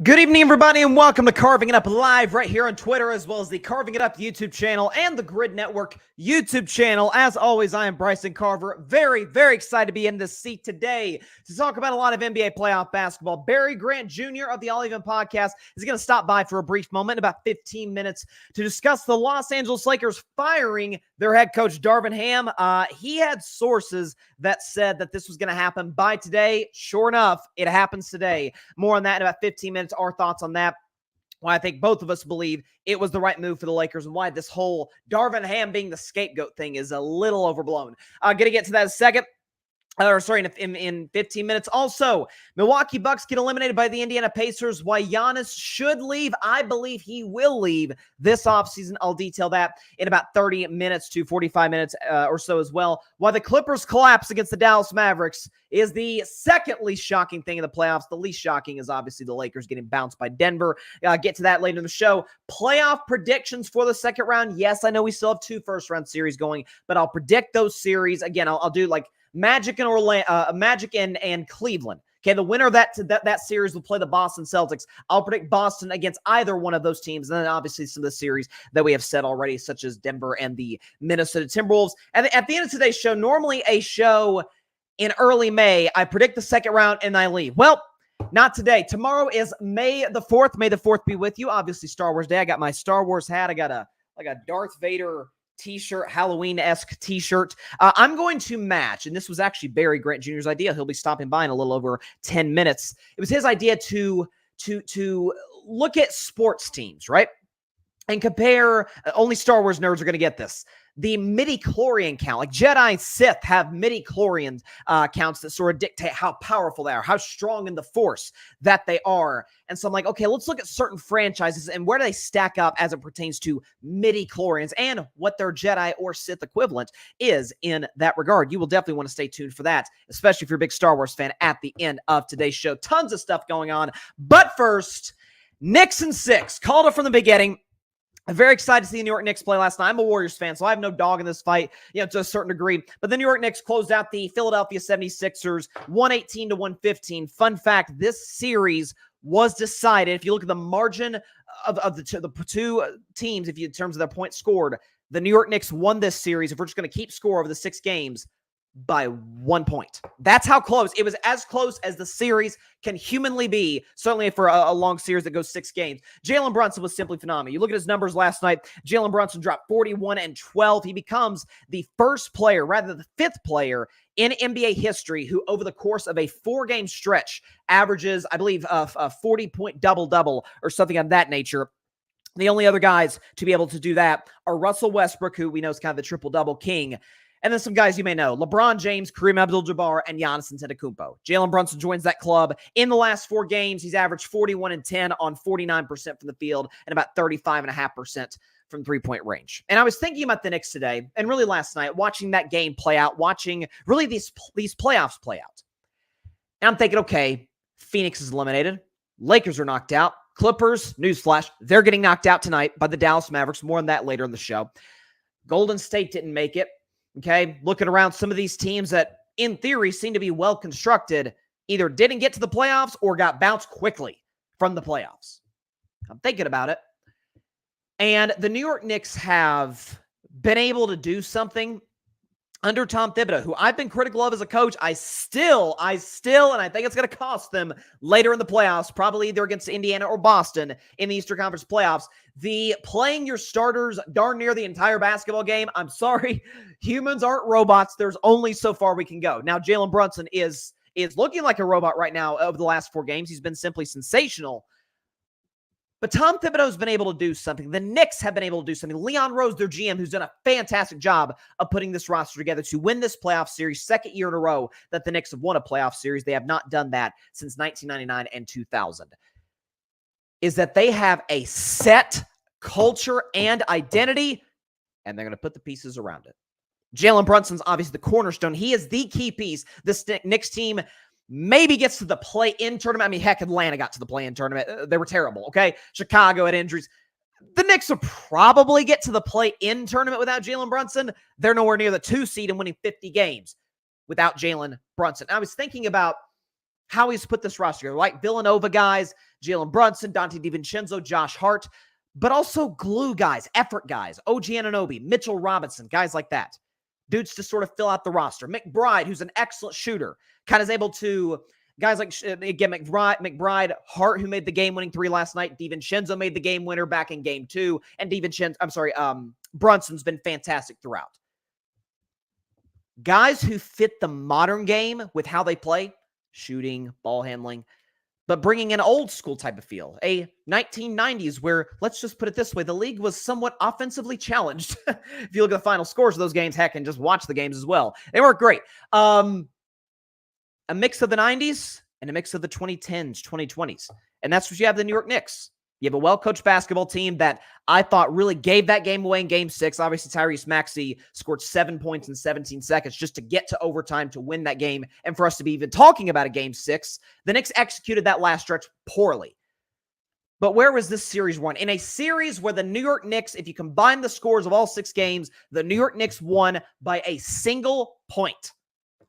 Good evening, everybody, and welcome to Carving It Up Live right here on Twitter, as well as the Carving It Up YouTube channel and the Grid Network YouTube channel. As always, I am Bryson Carver. Very, very excited to be in this seat today to talk about a lot of NBA playoff basketball. Barry Grant Jr. of the All Even Podcast is going to stop by for a brief moment, about 15 minutes, to discuss the Los Angeles Lakers firing their head coach, Darvin Ham. He had sources that said that this was going to happen by today. Sure enough, it happens today. More on that in about 15 minutes. Our thoughts on that. Why I think both of us believe it was the right move for the Lakers, and why this whole Darvin Ham being the scapegoat thing is a little overblown. Going to get to that in a second. In 15 minutes. Also, Milwaukee Bucks get eliminated by the Indiana Pacers. Why Giannis should leave. I believe he will leave this offseason. I'll detail that in about 30 minutes to 45 minutes or so as well. Why the Clippers collapse against the Dallas Mavericks is the second least shocking thing in the playoffs. The least shocking is obviously the Lakers getting bounced by Denver. Get to that later in the show. Playoff predictions for the second round. Yes, I know we still have 2 first-round series going, but I'll predict those series. Again, I'll do like Magic and Orlando, Magic and Cleveland. Okay, the winner of that series will play the Boston Celtics. I'll predict Boston against either one of those teams, and then obviously some of the series that we have said already, such as Denver and the Minnesota Timberwolves. And at the end of today's show, normally a show in early May, I predict the second round and I leave. Well, not today. Tomorrow is May the 4th. May the 4th be with you. Obviously, Star Wars Day. I got my Star Wars hat. I got a Darth Vader t-shirt, Halloween-esque t-shirt. I'm going to match, and this was actually Barry Grant Jr.'s idea. He'll be stopping by in a little over 10 minutes. It was his idea to look at sports teams, right? And compare, only Star Wars nerds are going to get this, the midichlorian count. Like Jedi and Sith have midichlorian counts that sort of dictate how powerful they are, how strong in the Force that they are. And so I'm like, okay, let's look at certain franchises and where do they stack up as it pertains to midichlorians and what their Jedi or Sith equivalent is in that regard. You will definitely want to stay tuned for that, especially if you're a big Star Wars fan at the end of today's show. Tons of stuff going on. But first, Knicks in 6. Called it from the beginning. I'm very excited to see the New York Knicks play last night. I'm a Warriors fan, so I have no dog in this fight, to a certain degree. But the New York Knicks closed out the Philadelphia 76ers 118-115. Fun fact, this series was decided, if you look at the margin of the two teams, in terms of their points scored, the New York Knicks won this series, if we're just going to keep score over the 6 games, by 1 point. That's how close. It was as close as the series can humanly be, certainly for a long series that goes 6 games. Jalen Brunson was simply phenomenal. You look at his numbers last night, Jalen Brunson dropped 41 and 12. He becomes the first player, rather the 5th player in NBA history who over the course of a 4-game stretch averages, I believe, a 40-point double-double or something of that nature. The only other guys to be able to do that are Russell Westbrook, who we know is kind of the triple-double king, and then some guys you may know, LeBron James, Kareem Abdul-Jabbar, and Giannis Antetokounmpo. Jalen Brunson joins that club. In the last 4 games, he's averaged 41 and 10 on 49% from the field and about 35.5% from three-point range. And I was thinking about the Knicks today, and really last night, watching that game play out, watching really these playoffs play out. And I'm thinking, okay, Phoenix is eliminated. Lakers are knocked out. Clippers, newsflash, they're getting knocked out tonight by the Dallas Mavericks. More on that later in the show. Golden State didn't make it. Okay, looking around, some of these teams that, in theory, seem to be well-constructed either didn't get to the playoffs or got bounced quickly from the playoffs. I'm thinking about it. And the New York Knicks have been able to do something under Tom Thibodeau, who I've been critical of as a coach. I still, and I think it's going to cost them later in the playoffs, probably either against Indiana or Boston in the Eastern Conference playoffs. The playing your starters darn near the entire basketball game. I'm sorry. Humans aren't robots. There's only so far we can go. Now, Jalen Brunson is looking like a robot right now over the last 4 games. He's been simply sensational. But Tom Thibodeau's been able to do something. The Knicks have been able to do something. Leon Rose, their GM, who's done a fantastic job of putting this roster together to win this playoff series, 2nd year in a row that the Knicks have won a playoff series. They have not done that since 1999 and 2000. Is that they have a set culture and identity, and they're going to put the pieces around it. Jalen Brunson's obviously the cornerstone. He is the key piece. This Knicks team maybe gets to the play-in tournament. I mean, heck, Atlanta got to the play-in tournament. They were terrible, okay? Chicago had injuries. The Knicks will probably get to the play-in tournament without Jalen Brunson. They're nowhere near the 2 seed and winning 50 games without Jalen Brunson. I was thinking about how he's put this roster together, like Villanova guys Jalen Brunson, Dante DiVincenzo, Josh Hart, but also glue guys, effort guys, OG Anunoby, Mitchell Robinson, guys like that. Dudes to sort of fill out the roster. McBride, who's an excellent shooter, kind of is able to, guys like, again, McBride, Hart, who made the game-winning three last night. DiVincenzo made the game winner back in game 2. And Brunson's been fantastic throughout. Guys who fit the modern game with how they play, shooting, ball handling, but bringing an old school type of feel, a 1990s where, let's just put it this way, the league was somewhat offensively challenged. If you look at the final scores of those games, heck, and just watch the games as well, they weren't great. A mix of the 90s and a mix of the 2010s, 2020s. And that's what you have the New York Knicks. You have a well-coached basketball team that I thought really gave that game away in Game 6. Obviously, Tyrese Maxey scored 7 points in 17 seconds just to get to overtime to win that game and for us to be even talking about a Game 6. The Knicks executed that last stretch poorly. But where was this series won? In a series where the New York Knicks, if you combine the scores of all 6 games, the New York Knicks won by a single point.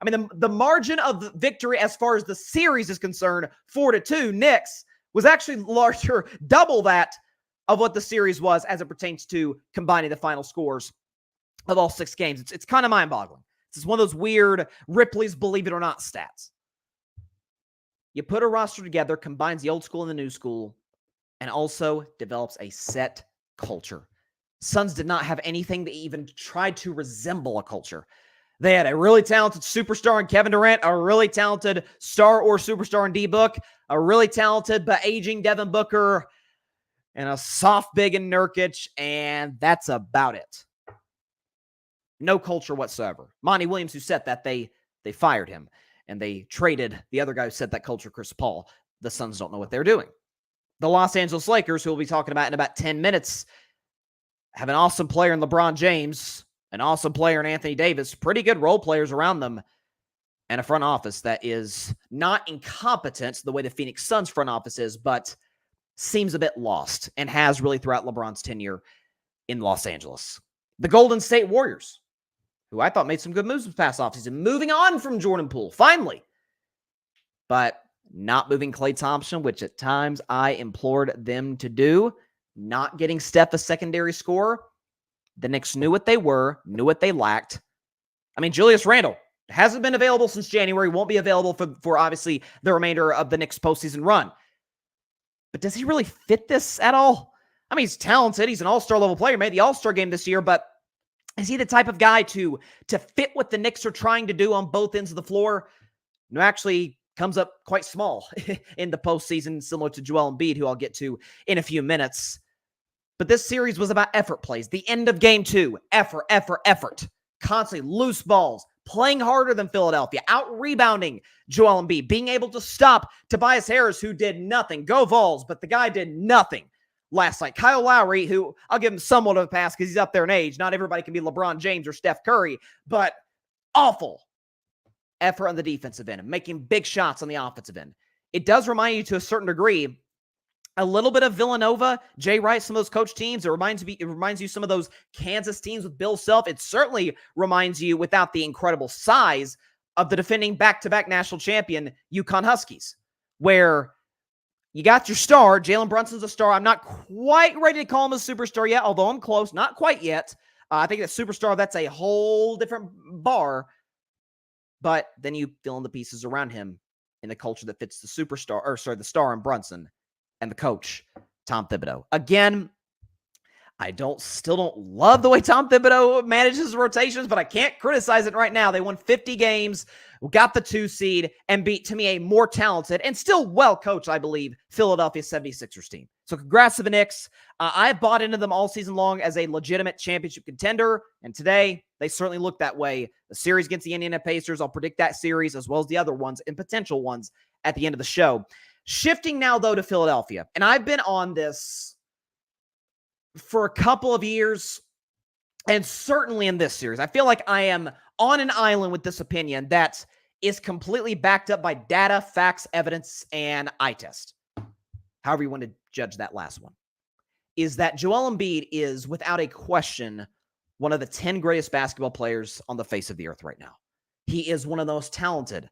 I mean, the margin of victory as far as the series is concerned, 4-2 Knicks, was actually larger, double that of what the series was as it pertains to combining the final scores of all 6 games. It's kind of mind-boggling. It's one of those weird Ripley's Believe It or Not stats. You put a roster together, combines the old school and the new school, and also develops a set culture. Suns did not have anything that even tried to resemble a culture. They had a really talented superstar in Kevin Durant, a really talented star or superstar in D-Book, a really talented but aging Devin Booker, and a soft big in Nurkic, and that's about it. No culture whatsoever. Monty Williams, who set that, they fired him, and they traded the other guy who set that culture, Chris Paul. The Suns don't know what they're doing. The Los Angeles Lakers, who we'll be talking about in about 10 minutes, have an awesome player in LeBron James, an awesome player in Anthony Davis, pretty good role players around them, and a front office that is not incompetent the way the Phoenix Suns front office is, but seems a bit lost and has really throughout LeBron's tenure in Los Angeles. The Golden State Warriors, who I thought made some good moves this past offseason, moving on from Jordan Poole, finally, but not moving Klay Thompson, which at times I implored them to do, not getting Steph a secondary scorer. The Knicks knew what they were, knew what they lacked. I mean, Julius Randle hasn't been available since January, won't be available for obviously the remainder of the Knicks postseason run. But does he really fit this at all? I mean, he's talented. He's an all-star level player, made the all-star game this year, but is he the type of guy to fit what the Knicks are trying to do on both ends of the floor? No, actually comes up quite small in the postseason, similar to Joel Embiid, who I'll get to in a few minutes. But this series was about effort plays. The end of game 2, effort. Constantly loose balls, playing harder than Philadelphia, out-rebounding Joel Embiid, being able to stop Tobias Harris, who did nothing. Go Vols, but the guy did nothing last night. Kyle Lowry, who I'll give him somewhat of a pass because he's up there in age. Not everybody can be LeBron James or Steph Curry, but awful effort on the defensive end, making big shots on the offensive end. It does remind you to a certain degree a little bit of Villanova, Jay Wright, some of those coach teams. It reminds you some of those Kansas teams with Bill Self. It certainly reminds you, without the incredible size, of the defending back-to-back national champion UConn Huskies, where you got your star. Jalen Brunson's a star. I'm not quite ready to call him a superstar yet, although I'm close. Not quite yet. I think that superstar, that's a whole different bar. But then you fill in the pieces around him in the culture that fits the the star in Brunson and the coach, Tom Thibodeau. Again, I still don't love the way Tom Thibodeau manages rotations, but I can't criticize it right now. They won 50 games, got the 2 seed, and beat, to me, a more talented and still well-coached, I believe, Philadelphia 76ers team. So congrats to the Knicks. I bought into them all season long as a legitimate championship contender, and today they certainly look that way. The series against the Indiana Pacers, I'll predict that series as well as the other ones and potential ones at the end of the show. Shifting now, though, to Philadelphia, and I've been on this for a couple of years, and certainly in this series. I feel like I am on an island with this opinion that is completely backed up by data, facts, evidence, and eye test. However you want to judge that last one. Is that Joel Embiid is, without a question, one of the 10 greatest basketball players on the face of the earth right now. He is one of the most talented,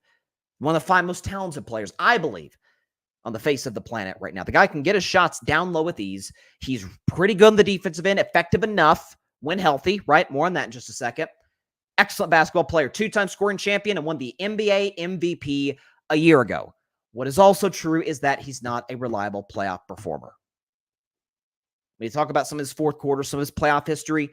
one of the 5 most talented players, I believe, on the face of the planet right now. The guy can get his shots down low with ease. He's pretty good on the defensive end, effective enough when healthy, right? More on that in just a second. Excellent basketball player, two-time scoring champion, and won the NBA MVP a year ago. What is also true is that he's not a reliable playoff performer. When you talk about some of his fourth quarter, some of his playoff history,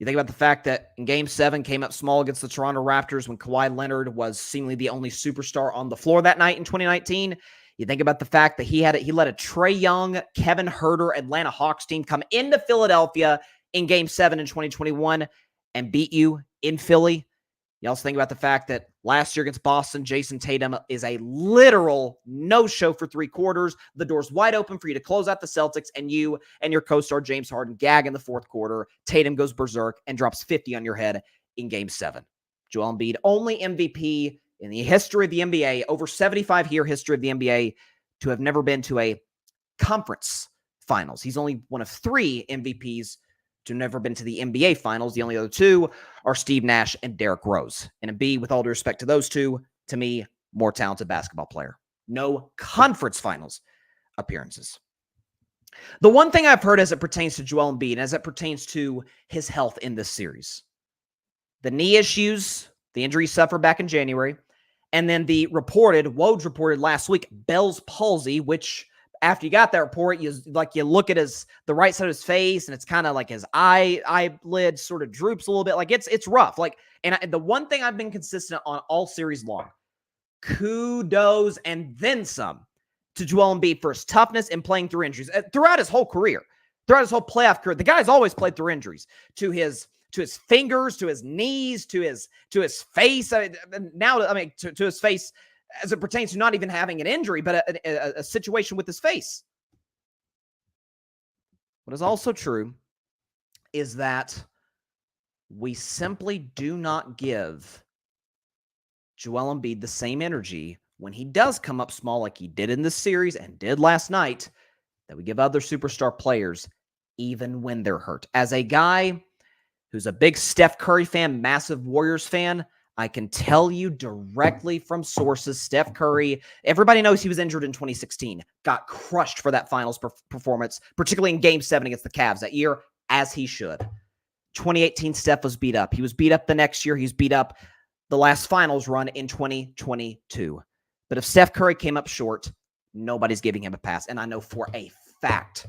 you think about the fact that in Game 7 came up small against the Toronto Raptors when Kawhi Leonard was seemingly the only superstar on the floor that night in 2019. You think about the fact that he let a Trae Young, Kevin Huerter Atlanta Hawks team come into Philadelphia in Game 7 in 2021 and beat you in Philly. You also think about the fact that last year against Boston, Jason Tatum is a literal no-show for 3 quarters. The door's wide open for you to close out the Celtics, and you and your co-star James Harden gag in the fourth quarter. Tatum goes berserk and drops 50 on your head in Game 7. Joel Embiid, only MVP in the history of the NBA, over 75-year history of the NBA, to have never been to a conference finals. He's only one of 3 MVPs to never been to the NBA finals. The only other 2 are Steve Nash and Derrick Rose. And Embiid, with all due respect to those 2, to me, more talented basketball player. No conference finals appearances. The one thing I've heard as it pertains to Joel Embiid, and as it pertains to his health in this series, the knee issues, the injury he suffered back in January, and then the Woj reported last week, Bell's palsy, which after you got that report, you look at the right side of his face, and it's kind of like his eyelid sort of droops a little bit. Like it's rough. The one thing I've been consistent on all series long, kudos and then some to Joel Embiid for his toughness and playing through injuries throughout his whole career, throughout his whole playoff career. The guy's always played through injuries to his fingers, to his knees, to his face. To his face as it pertains to not even having an injury, but a situation with his face. What is also true is that we simply do not give Joel Embiid the same energy when he does come up small like he did in this series and did last night that we give other superstar players even when they're hurt. As a guy who's a big Steph Curry fan, massive Warriors fan, I can tell you directly from sources, Steph Curry, everybody knows he was injured in 2016, got crushed for that finals performance, particularly in Game 7 against the Cavs that year, as he should. 2018, Steph was beat up. He was beat up the next year. He was beat up the last finals run in 2022. But if Steph Curry came up short, nobody's giving him a pass. And I know for a fact,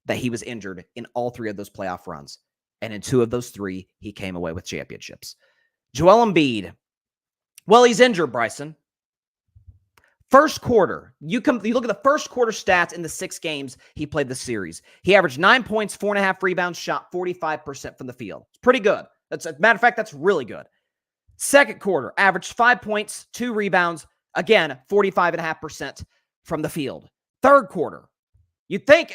that he was injured in all 3 of those playoff runs. And in 2 of those 3, he came away with championships. Joel Embiid, well, he's injured, Bryson. First quarter, you look at the first quarter stats in the 6 games he played the series. He averaged 9 points, 4.5 rebounds, shot 45% from the field. It's pretty good. As a matter of fact, that's really good. Second quarter, averaged 5 points, 2 rebounds, again, 45.5% from the field. Third quarter, you'd think,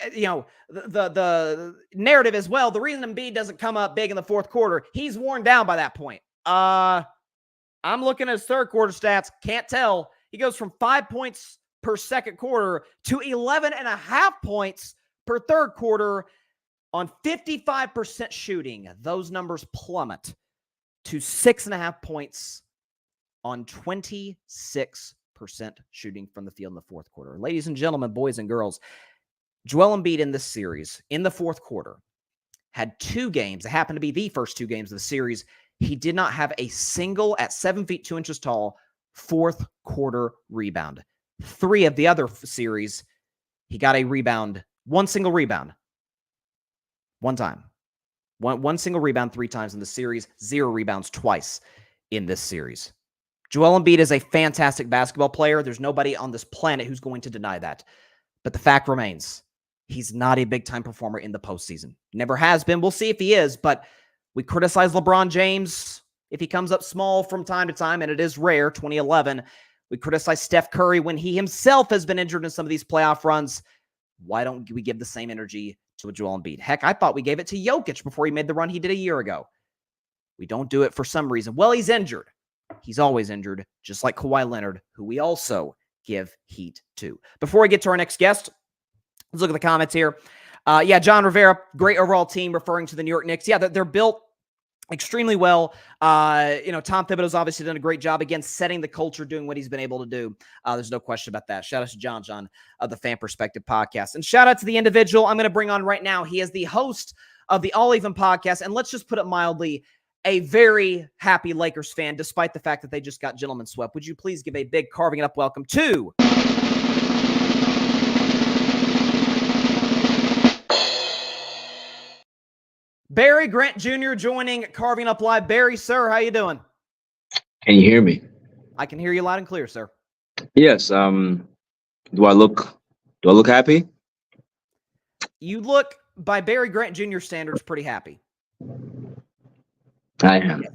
the narrative is, well, the reason Embiid doesn't come up big in the fourth quarter, he's worn down by that point. I'm looking at his third quarter stats. Can't tell. He goes from 5 points per second quarter to 11.5 points per third quarter on 55% shooting. Those numbers plummet to 6.5 points on 26% shooting from the field in the fourth quarter. Ladies and gentlemen, boys and girls, Joel Embiid in this series, in the fourth quarter, had 2 games. It happened to be the first 2 games of the series. He did not have a single, at 7 feet 2 inches tall, fourth quarter rebound. 3 of the other series, he got a rebound, 1 single rebound, 1 time. One single rebound 3 times in the series, 0 rebounds twice in this series. Joel Embiid is a fantastic basketball player. There's nobody on this planet who's going to deny that. But the fact remains, he's not a big-time performer in the postseason. Never has been. We'll see if he is, but we criticize LeBron James if he comes up small from time to time, and it is rare, 2011. We criticize Steph Curry when he himself has been injured in some of these playoff runs. Why don't we give the same energy to Joel Embiid? Heck, I thought we gave it to Jokic before he made the run he did a year ago. We don't do it for some reason. Well, he's injured. He's always injured, just like Kawhi Leonard, who we also give heat to. Before we get to our next guest, let's look at the comments here. John Rivera, great overall team, referring to the New York Knicks. Yeah, they're built extremely well. Tom Thibodeau's obviously done a great job, again, setting the culture, doing what he's been able to do. There's no question about that. Shout out to John of the Fan Perspective podcast. And shout out to the individual I'm going to bring on right now. He is the host of the All Even podcast. And let's just put it mildly, a very happy Lakers fan, despite the fact that they just got gentlemen swept. Would you please give a big carving it up welcome to Barry Grant Jr. joining Carving Up Live. Barry, sir, how you doing? Can you hear me? I can hear you loud and clear, sir. Yes. Do I look happy? You look, by Barry Grant Jr. standards, pretty happy. I am. Yes.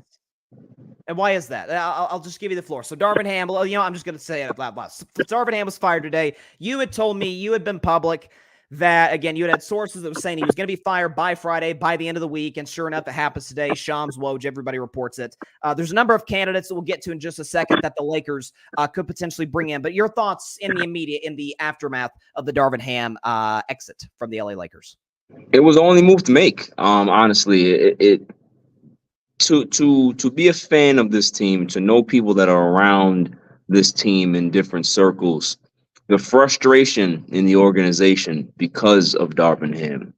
And why is that? I'll just give you the floor. So Darvin Ham, I'm just going to say it, blah, blah. Darvin Ham was fired today. You had told me, you had been public that, again, you had sources that were saying he was going to be fired by Friday, by the end of the week, and sure enough, it happens today. Shams, Woj, everybody reports it. There's a number of candidates that we'll get to in just a second that the Lakers could potentially bring in. But your thoughts in the aftermath of the Darvin Ham exit from the LA Lakers? It was the only move to make. Honestly, to be a fan of this team, to know people that are around this team in different circles, the frustration in the organization because of Darvin Ham,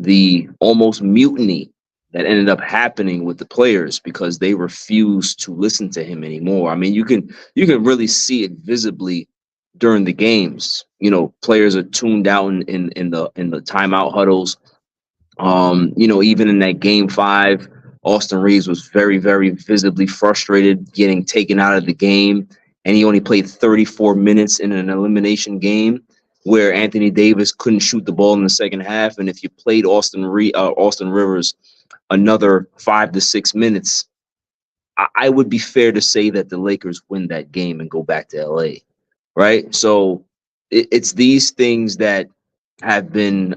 the almost mutiny that ended up happening with the players because they refused to listen to him anymore. I mean, you can really see it visibly during the games. Players are tuned out in the timeout huddles. Even in that game 5, Austin Reeves was very, very visibly frustrated getting taken out of the game. And he only played 34 minutes in an elimination game where Anthony Davis couldn't shoot the ball in the second half. And if you played Austin Rivers another 5 to 6 minutes, I would be fair to say that the Lakers win that game and go back to LA, right? So it's these things that have been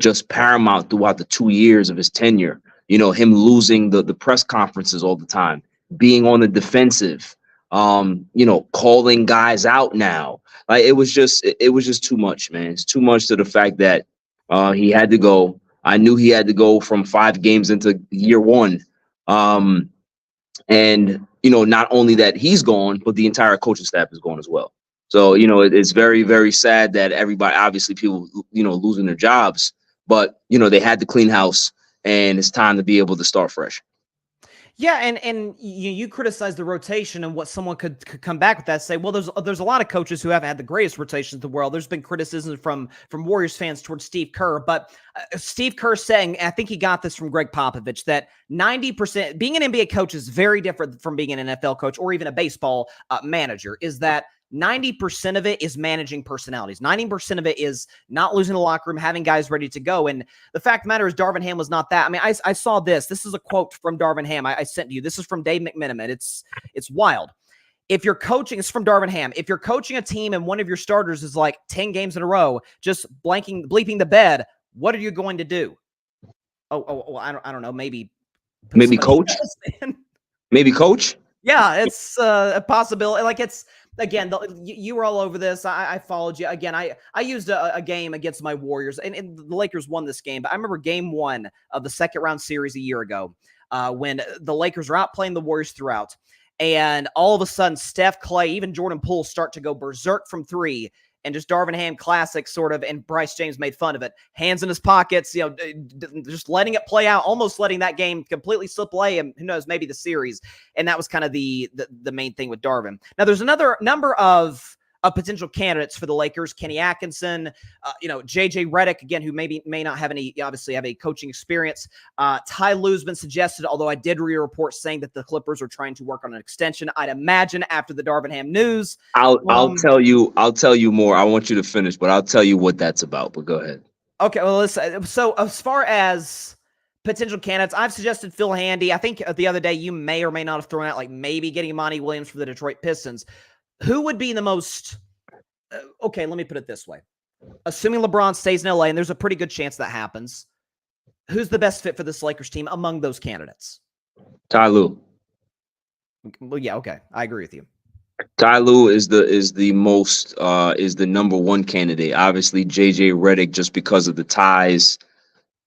just paramount throughout the 2 years of his tenure. Him losing the press conferences all the time, being on the defensive, calling guys out now. Like it was just too much, man. It's too much to the fact that he had to go. I knew he had to go from 5 games into year 1. And not only that he's gone, but the entire coaching staff is gone as well. So, it's very, very sad that everybody, obviously people, losing their jobs, but, they had to clean house and it's time to be able to start fresh. Yeah, and you criticize the rotation and what someone could come back with that, say, well, there's a lot of coaches who haven't had the greatest rotations in the world. There's been criticism from Warriors fans towards Steve Kerr, but Steve Kerr saying, I think he got this from Greg Popovich, that 90% being an NBA coach is very different from being an NFL coach or even a baseball manager, is that 90% of it is managing personalities. 90% of it is not losing the locker room, having guys ready to go. And the fact of the matter is Darvin Ham was not that. I mean, I saw this. This is a quote from Darvin Ham I sent to you. This is from Dave McMenamin. It's wild. If you're coaching, it's from Darvin Ham. If you're coaching a team and one of your starters is like 10 games in a row, just bleeping the bed, what are you going to do? Oh, I don't know. Maybe coach. Maybe coach. Yeah, it's a possibility. Like it's, again, you were all over this. I followed you. Again, I used a game against my Warriors, and the Lakers won this game. But I remember game 1 of the second round series a year ago when the Lakers were out playing the Warriors throughout. And all of a sudden, Steph, Clay, even Jordan Poole start to go berserk from 3. And just Darvin Ham classic sort of, and Bryce James made fun of it. Hands in his pockets, just letting it play out, almost letting that game completely slip away, and who knows, maybe the series. And that was kind of the main thing with Darvin. Now, there's another number of potential candidates for the Lakers. Kenny Atkinson, JJ Redick, again, who may not have obviously have a coaching experience. Ty Lue's been suggested, although I did read a report saying that the Clippers are trying to work on an extension. I'd imagine after the Darvin Ham news. I'll tell you more. I want you to finish, but I'll tell you what that's about, but go ahead. Okay, well, listen, so as far as potential candidates, I've suggested Phil Handy. I think the other day you may or may not have thrown out like maybe getting Monty Williams for the Detroit Pistons. Who would be the most okay, let me put it this way. Assuming LeBron stays in LA, and there's a pretty good chance that happens, who's the best fit for this Lakers team among those candidates? Ty Lue. Well, yeah, okay. I agree with you. Ty Lue is the number 1 candidate. Obviously, JJ Redick, just because of the ties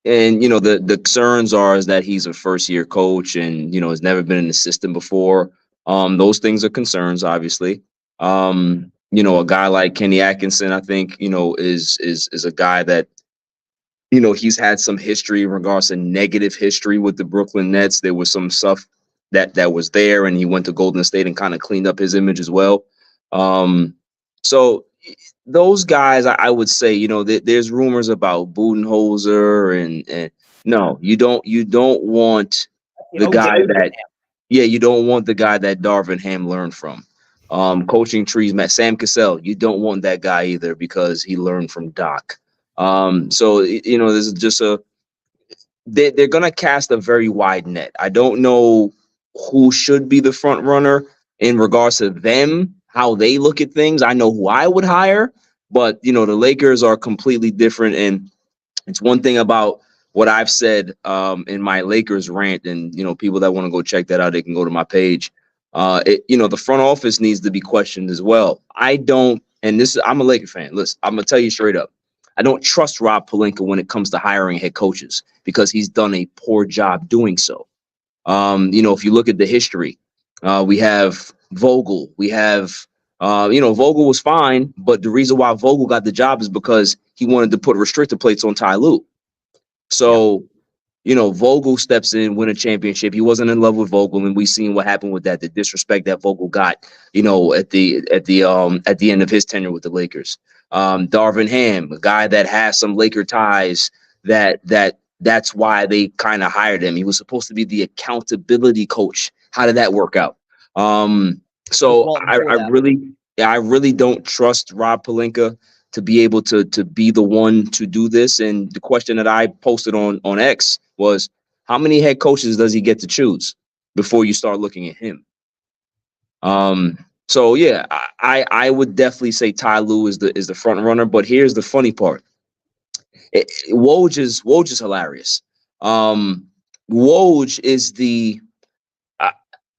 And the concerns are is that he's a first year coach and has never been in the system before. Those things are concerns, obviously. A guy like Kenny Atkinson, I think, is a guy that he's had some history in regards to negative history with the Brooklyn Nets. There was some stuff that was there, and he went to Golden State and kind of cleaned up his image as well. So those guys, I would say, there's rumors about Budenholzer and no, you don't want the guy that, you don't want the guy that Darvin Ham learned from. Coaching trees, Sam Cassell, you don't want that guy either because he learned from Doc. So this is just they're gonna cast a very wide net. I don't know who should be the front runner in regards to them, how they look at things. I know who I would hire, but the Lakers are completely different. And it's one thing about what I've said in my Lakers rant, and people that want to go check that out, they can go to my page. The front office needs to be questioned as well. I'm a Laker fan. Listen, I'm gonna tell you straight up. I don't trust Rob Pelinka when it comes to hiring head coaches because he's done a poor job doing so. If you look at the history, we have Vogel. We have, Vogel was fine, but the reason why Vogel got the job is because he wanted to put restrictor plates on Ty Lue. So, Vogel steps in, win a championship. He wasn't in love with Vogel, and we seen what happened with that. The disrespect that Vogel got, at the end of his tenure with the Lakers. Darvin Ham, a guy that has some Laker ties, that's why they kind of hired him. He was supposed to be the accountability coach. How did that work out? So I really don't trust Rob Pelinka to be able to be the one to do this. And the question that I posted on X was, how many head coaches does he get to choose before you start looking at him? So yeah, I would definitely say Ty Lue is the front runner. But here's the funny part: Woj is hilarious. Woj is the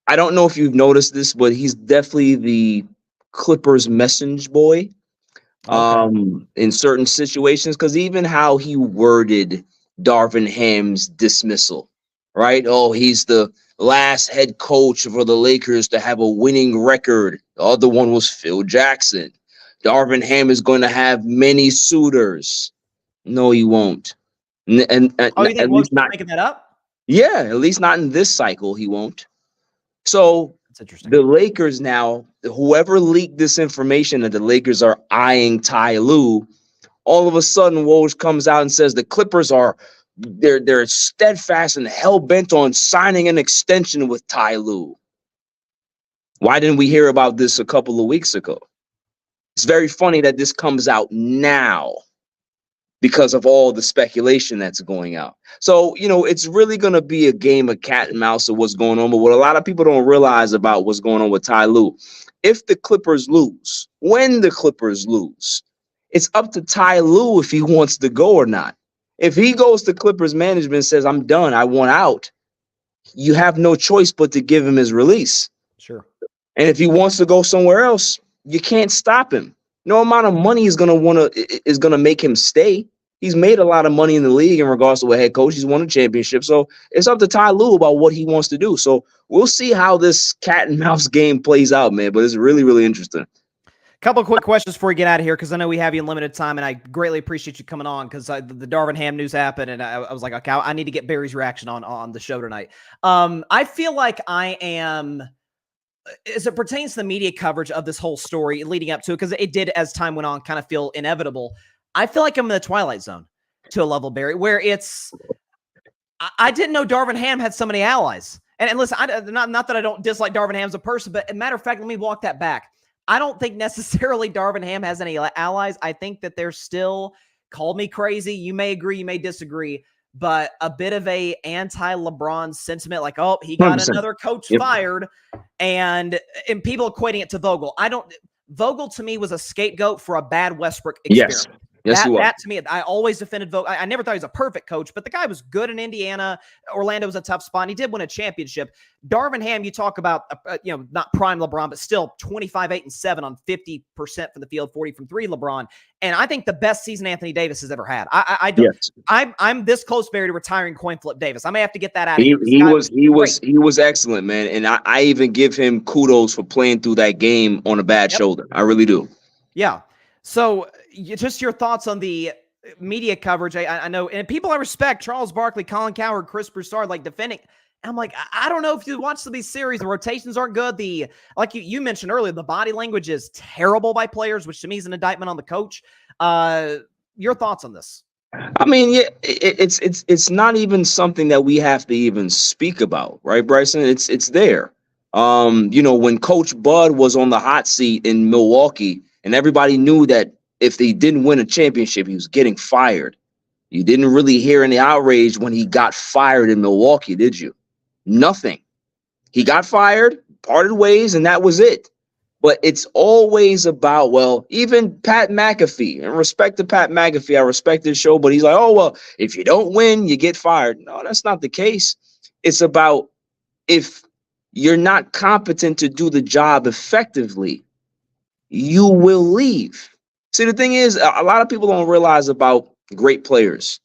I don't know if you've noticed this, but he's definitely the Clippers messenger boy. In certain situations, because even how he worded Darvin Ham's dismissal, right? Oh, he's the last head coach for the Lakers to have a winning record. The other one was Phil Jackson. Darvin Ham is going to have many suitors. No, he won't. You think Woj's not making that up? Yeah, at least not in this cycle, he won't. So that's interesting. The Lakers now, whoever leaked this information that the Lakers are eyeing Ty Lue, all of a sudden Woj comes out and says the Clippers they're steadfast and hell bent on signing an extension with Ty Lue. Why didn't we hear about this a couple of weeks ago? It's very funny that this comes out now because of all the speculation that's going out. So, it's really going to be a game of cat and mouse of what's going on. But what a lot of people don't realize about what's going on with Ty Lue, if the Clippers lose, when the Clippers lose, it's up to Ty Lue if he wants to go or not. If he goes to Clippers management and says, I'm done, I want out, you have no choice but to give him his release. Sure. And if he wants to go somewhere else, you can't stop him. No amount of money is gonna make him stay. He's made a lot of money in the league in regards to a head coach. He's won a championship. So it's up to Ty Lue about what he wants to do. So we'll see how this cat and mouse game plays out, man. But it's really, really interesting. Couple of quick questions before we get out of here, because I know we have you in limited time, and I greatly appreciate you coming on because the Darvin Ham news happened, and I was like, okay, I need to get Barry's reaction on the show tonight. I feel like I am, as it pertains to the media coverage of this whole story leading up to it, because it did, as time went on, kind of feel inevitable. I feel like I'm in the twilight zone to a level, Barry, where I didn't know Darvin Ham had so many allies. And listen, not that I don't dislike Darvin Ham as a person, but as a matter of fact, let me walk that back. I don't think necessarily Darvin Ham has any allies. I think that there's still, call me crazy, you may agree, you may disagree, but a bit of a anti-LeBron sentiment, like, oh, he got 100%. Another coach fired, and people equating it to Vogel. Vogel to me was a scapegoat for a bad Westbrook experience. Yes. Yes, you are. That to me, I always defended Vogt. I never thought he was a perfect coach, but the guy was good in Indiana. Orlando was a tough spot. And he did win a championship. Darvin Ham, you talk about, not prime LeBron, but still 25, 8, and 7 on 50% from the field, 40 from 3 LeBron. And I think the best season Anthony Davis has ever had. I don't. Yes. I'm this close, Barry, to retiring coin flip Davis. I may have to get that out of He, here. he was excellent, man. And I even give him kudos for playing through that game on a bad shoulder. I really do. Yeah. So just your thoughts on the media coverage. I know, and people I respect, Charles Barkley, Colin Cowherd, Chris Broussard, like defending. I'm like, I don't know if you watch some of these series, the rotations aren't good. Like you mentioned earlier, the body language is terrible by players, which to me is an indictment on the coach. Your thoughts on this? I mean, yeah, it's not even something that we have to even speak about, right, Bryson? It's there. When Coach Bud was on the hot seat in Milwaukee, and everybody knew that if they didn't win a championship, he was getting fired. You didn't really hear any outrage when he got fired in Milwaukee, did you? Nothing. He got fired, parted ways, and that was it. But it's always about, well, even Pat McAfee, and respect to Pat McAfee, I respect his show, but he's like, oh, well, if you don't win, you get fired. No, that's not the case. It's about if you're not competent to do the job effectively, you will leave. See, the thing is, a lot of people don't realize about great players.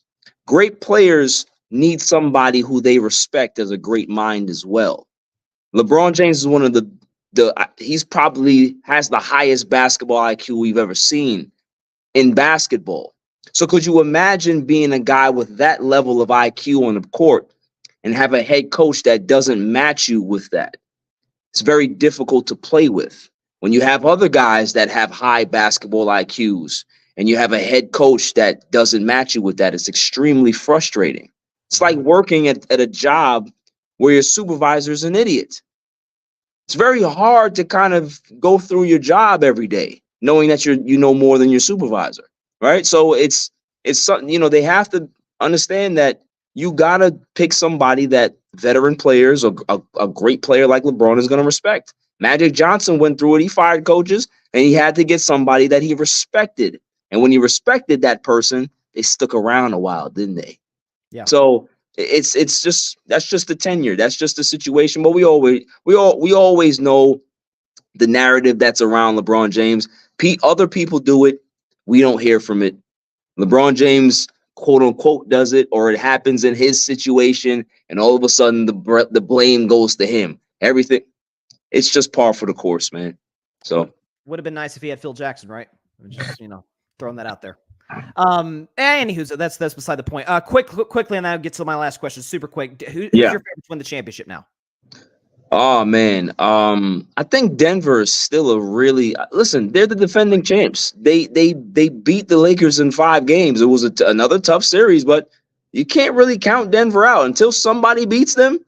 Great players need somebody who they respect as a great mind as well. LeBron James is one of he's probably has the highest basketball IQ we've ever seen in basketball. So could you imagine being a guy with that level of IQ on the court and have a head coach that doesn't match you with that? It's very difficult to play with. When you have other guys that have high basketball IQs and you have a head coach that doesn't match you with that, it's extremely frustrating. It's like working at a job where your supervisor is an idiot. It's very hard to kind of go through your job every day, knowing that you know more than your supervisor, right? So it's something, they have to understand that you got to pick somebody that veteran players or a great player like LeBron is going to respect. Magic Johnson went through it. He fired coaches, and he had to get somebody that he respected. And when he respected that person, they stuck around a while, didn't they? Yeah. So that's just the tenure. That's just the situation. But we always know the narrative that's around LeBron James. Other people do it. We don't hear from it. LeBron James, quote unquote, does it, or it happens in his situation, and all of a sudden the blame goes to him. Everything. It's just par for the course, man. So would have been nice if he had Phil Jackson, right? Just throwing that out there. Anywho, that's beside the point. Quickly, and I'll get to my last question. Super quick. Who's your favorite to win the championship now? Oh man, I think Denver is still a really listen. They're the defending champs. They beat the Lakers in 5 games. It was another tough series, but you can't really count Denver out until somebody beats them.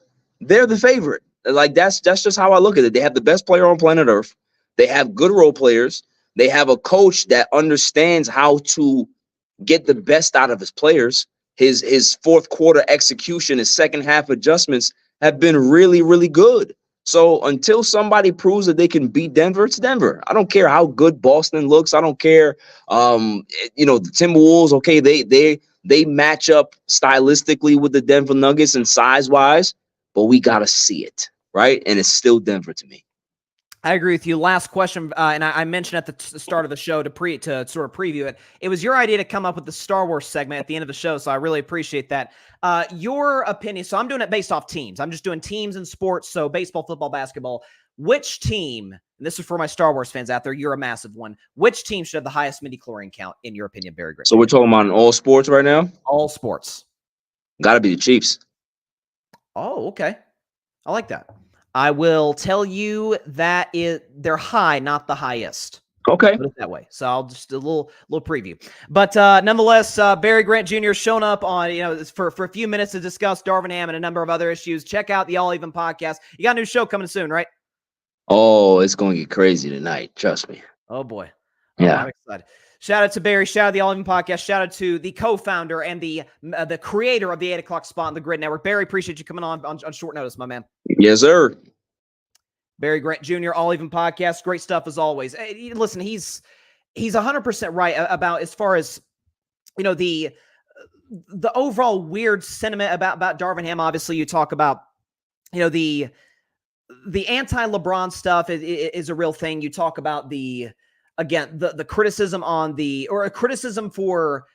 They're the favorite. Like that's just how I look at it. They have the best player on planet Earth. They have good role players. They have a coach that understands how to get the best out of his players. His fourth quarter execution, his second half adjustments have been really, really good. So until somebody proves that they can beat Denver, it's Denver. I don't care how good Boston looks. I don't care. The Timberwolves, okay, they match up stylistically with the Denver Nuggets and size-wise, but we got to see it, right? And it's still Denver to me. I agree with you. Last question, and I mentioned at the start of the show to sort of preview it. It was your idea to come up with the Star Wars segment at the end of the show, so I really appreciate that. Your opinion. So I'm doing it based off teams. I'm just doing teams in sports. So baseball, football, basketball. Which team? And this is for my Star Wars fans out there. You're a massive one. Which team should have the highest midichlorian count in your opinion, Barry? So we're talking about all sports right now. All sports. Got to be the Chiefs. Oh, okay. I like that. I will tell you that they're high, not the highest. Okay. Put it that way. So I'll just a little preview. But nonetheless, Barry Grant Jr. has shown up on, for a few minutes to discuss Darvin Ham and a number of other issues. Check out the All Even podcast. You got a new show coming soon, right? Oh, it's going to get crazy tonight. Trust me. Oh, boy. Yeah. I'm excited. Shout out to Barry. Shout out to the All Even podcast. Shout out to the co-founder and the creator of the 8 o'clock spot on the Grid Network. Barry, appreciate you coming on short notice, my man. Yes, sir. Barry Grant Jr., All Even podcast. Great stuff as always. Hey, listen, he's 100% right about as far as the overall weird sentiment about Darvin Ham. Obviously, you talk about, the anti-LeBron stuff is a real thing. You talk about the criticism or a criticism for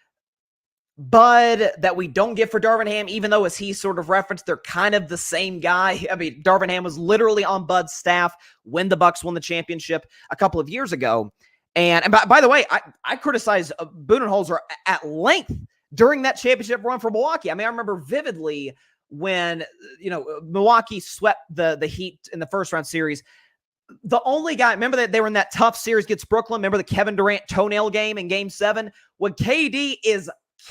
Bud that we don't get for Darvin Ham, even though, as he sort of referenced, they're kind of the same guy. I mean, Darvin Ham was literally on Bud's staff when the Bucks won the championship a couple of years ago. And by the way, I criticized Budenholzer at length during that championship run for Milwaukee. I mean, I remember vividly when, Milwaukee swept the Heat in the first round series. The only guy, remember that they were in that tough series against Brooklyn? Remember the Kevin Durant toenail game in Game 7? When KD is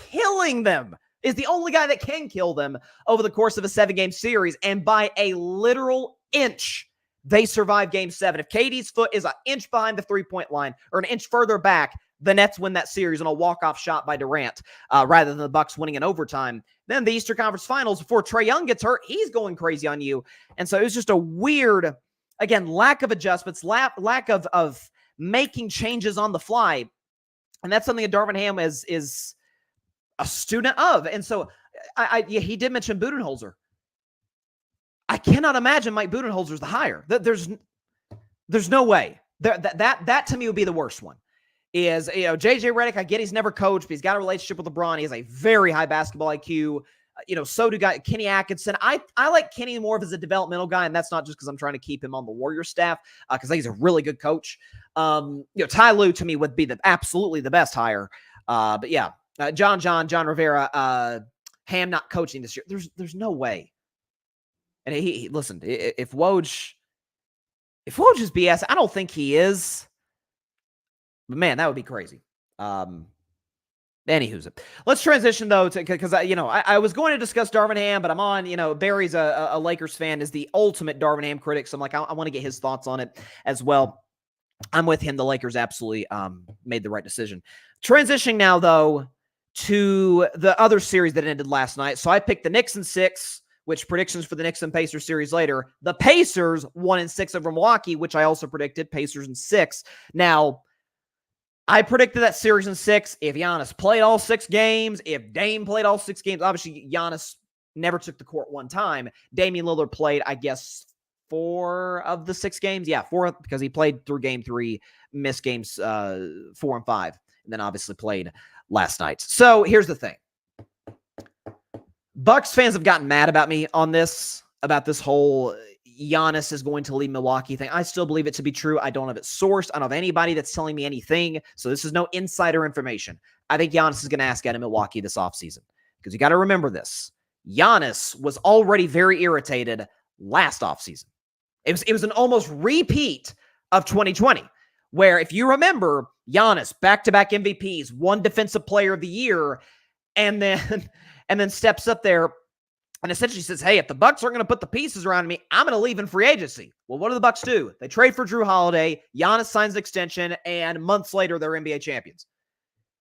killing them, is the only guy that can kill them over the course of a 7-game series, and by a literal inch, they survive Game 7. If KD's foot is an inch behind the three-point line or an inch further back, the Nets win that series on a walk-off shot by Durant, rather than the Bucks winning in overtime. Then the Eastern Conference Finals, before Trae Young gets hurt, he's going crazy on you. And so it was just a weird, again, lack of adjustments, lack of making changes on the fly. And that's something that Darvin Ham is a student of. And so he did mention Budenholzer. I cannot imagine Mike Budenholzer's the hire. There's no way. That to me would be the worst one. Is, JJ Redick, I get he's never coached, but he's got a relationship with LeBron. He has a very high basketball IQ. So do Kenny Atkinson. I like Kenny more of as a developmental guy, and that's not just because I'm trying to keep him on the Warriors staff, because he's a really good coach. Ty Lue to me would be absolutely the best hire. But yeah, John Rivera, Ham not coaching this year. There's no way. And he listen, if Woj is BS, I don't think he is. But man, that would be crazy. Anywho's it. Let's transition though, because I was going to discuss Darvin Ham, but I'm on. Barry's a Lakers fan, is the ultimate Darvin Ham critic, so I'm like, I want to get his thoughts on it as well. I'm with him. The Lakers absolutely made the right decision. Transitioning now though to the other series that ended last night. So I picked the Knicks in 6, which predictions for the Knicks and Pacers series later. The Pacers 1-6 over Milwaukee, which I also predicted. Pacers in 6. Now, I predicted that series in 6. If Giannis played all 6 games, if Dame played all 6 games, obviously Giannis never took the court one time. Damian Lillard played, I guess, 4 of the 6 games. Yeah, 4, because he played through Game 3, missed games 4 and 5, and then obviously played last night. So here's the thing. Bucks fans have gotten mad about me on this, about this whole Giannis is going to leave Milwaukee thing. I still believe it to be true. I don't have it sourced. I don't have anybody that's telling me anything. So this is no insider information. I think Giannis is going to ask out of Milwaukee this offseason, because you got to remember this. Giannis was already very irritated last offseason. It was an almost repeat of 2020, where if you remember, Giannis, back-to-back MVPs, 1 Defensive Player of the Year, and then steps up there and essentially says, hey, if the Bucks aren't going to put the pieces around me, I'm going to leave in free agency. Well, what do the Bucks do? They trade for Drew Holiday, Giannis signs an extension, and months later, they're NBA champions.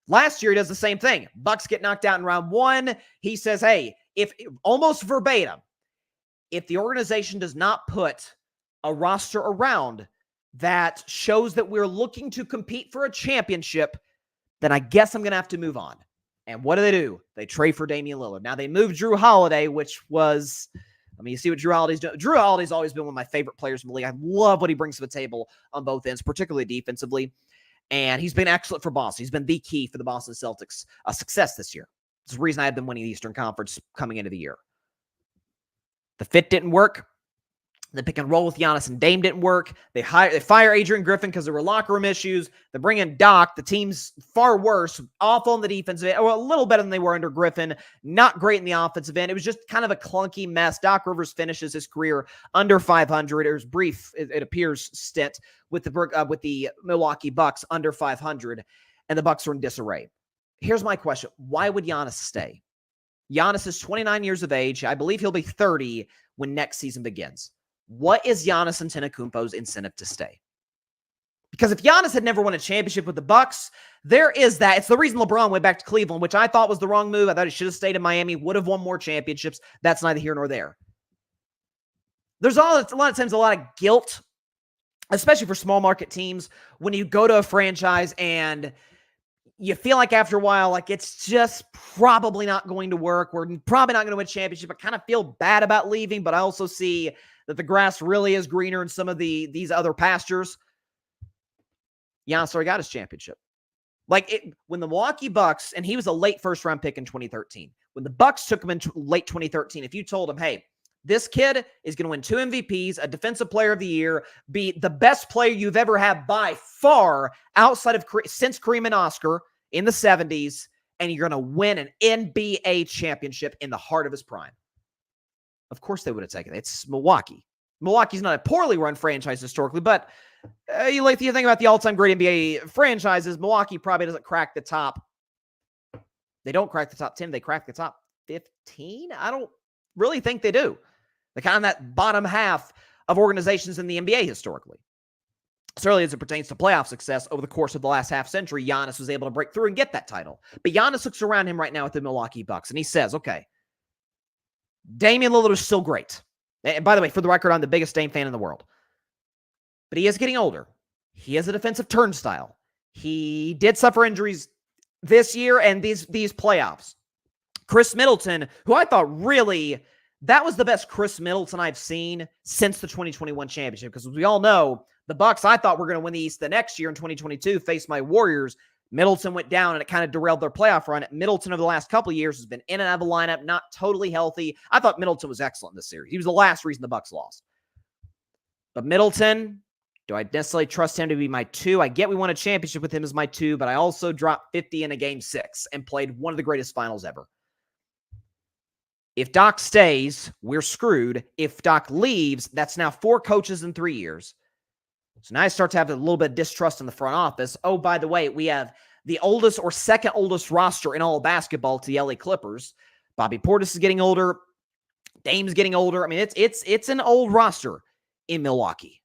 Last year, he does the same thing. Bucks get knocked out in round 1. He says, hey, if almost verbatim, if the organization does not put a roster around that shows that we're looking to compete for a championship, then I guess I'm going to have to move on. And what do? They trade for Damian Lillard. Now, they moved Drew Holiday, which was, you see what Drew Holiday's doing. Drew Holiday's always been one of my favorite players in the league. I love what he brings to the table on both ends, particularly defensively. And he's been excellent for Boston. He's been the key for the Boston Celtics' success this year. It's the reason I have been winning the Eastern Conference coming into the year. The fit didn't work. The pick and roll with Giannis and Dame didn't work. They fire Adrian Griffin because there were locker room issues. They bring in Doc. The team's far worse, awful in the defensive end, or a little better than they were under Griffin. Not great in the offensive end. It was just kind of a clunky mess. Doc Rivers finishes his career under 500. It was brief, it appears, stint with the Milwaukee Bucks under 500, and the Bucks are in disarray. Here's my question: why would Giannis stay? Giannis is 29 years of age. I believe he'll be 30 when next season begins. What is Giannis Antetokounmpo's incentive to stay? Because if Giannis had never won a championship with the Bucks, there is that. It's the reason LeBron went back to Cleveland, which I thought was the wrong move. I thought he should have stayed in Miami, would have won more championships. That's neither here nor there. There's a lot of times a lot of guilt, especially for small market teams, when you go to a franchise and you feel like after a while, like it's just probably not going to work. We're probably not going to win a championship. I kind of feel bad about leaving, but I also see that the grass really is greener in some of these other pastures. Giannis already got his championship. When the Milwaukee Bucks, and he was a late first-round pick in 2013. When the Bucks took him in late 2013, if you told him, hey, this kid is going to win 2 MVPs, a Defensive Player of the Year, be the best player you've ever had by far outside of since Kareem and Oscar in the 70s, and you're going to win an NBA championship in the heart of his prime. Of course they would have taken it. It's Milwaukee. Milwaukee's not a poorly run franchise historically, but you think about the all-time great NBA franchises, Milwaukee probably doesn't crack the top. They don't crack the top 10. They crack the top 15? I don't really think they do. They're kind of that bottom half of organizations in the NBA historically. Certainly as it pertains to playoff success over the course of the last half century, Giannis was able to break through and get that title. But Giannis looks around him right now with the Milwaukee Bucks, and he says, okay, Damian Lillard is still great. And by the way, for the record, I'm the biggest Dame fan in the world. But he is getting older. He has a defensive turnstile. He did suffer injuries this year and these playoffs. Chris Middleton, who I thought really, that was the best Chris Middleton I've seen since the 2021 championship. Because as we all know, the Bucks, I thought were going to win the East the next year in 2022, face my Warriors. Middleton went down and it kind of derailed their playoff run. Middleton over the last couple of years has been in and out of the lineup, not totally healthy. I thought Middleton was excellent in this series. He was the last reason the Bucks lost. But Middleton, do I necessarily trust him to be my 2? I get we won a championship with him as my 2, but I also dropped 50 in a game 6 and played one of the greatest finals ever. If Doc stays, we're screwed. If Doc leaves, that's now 4 coaches in 3 years. So now I start to have a little bit of distrust in the front office. Oh, by the way, we have the oldest or second oldest roster in all of basketball to the LA Clippers. Bobby Portis is getting older. Dame's getting older. I mean, it's an old roster in Milwaukee.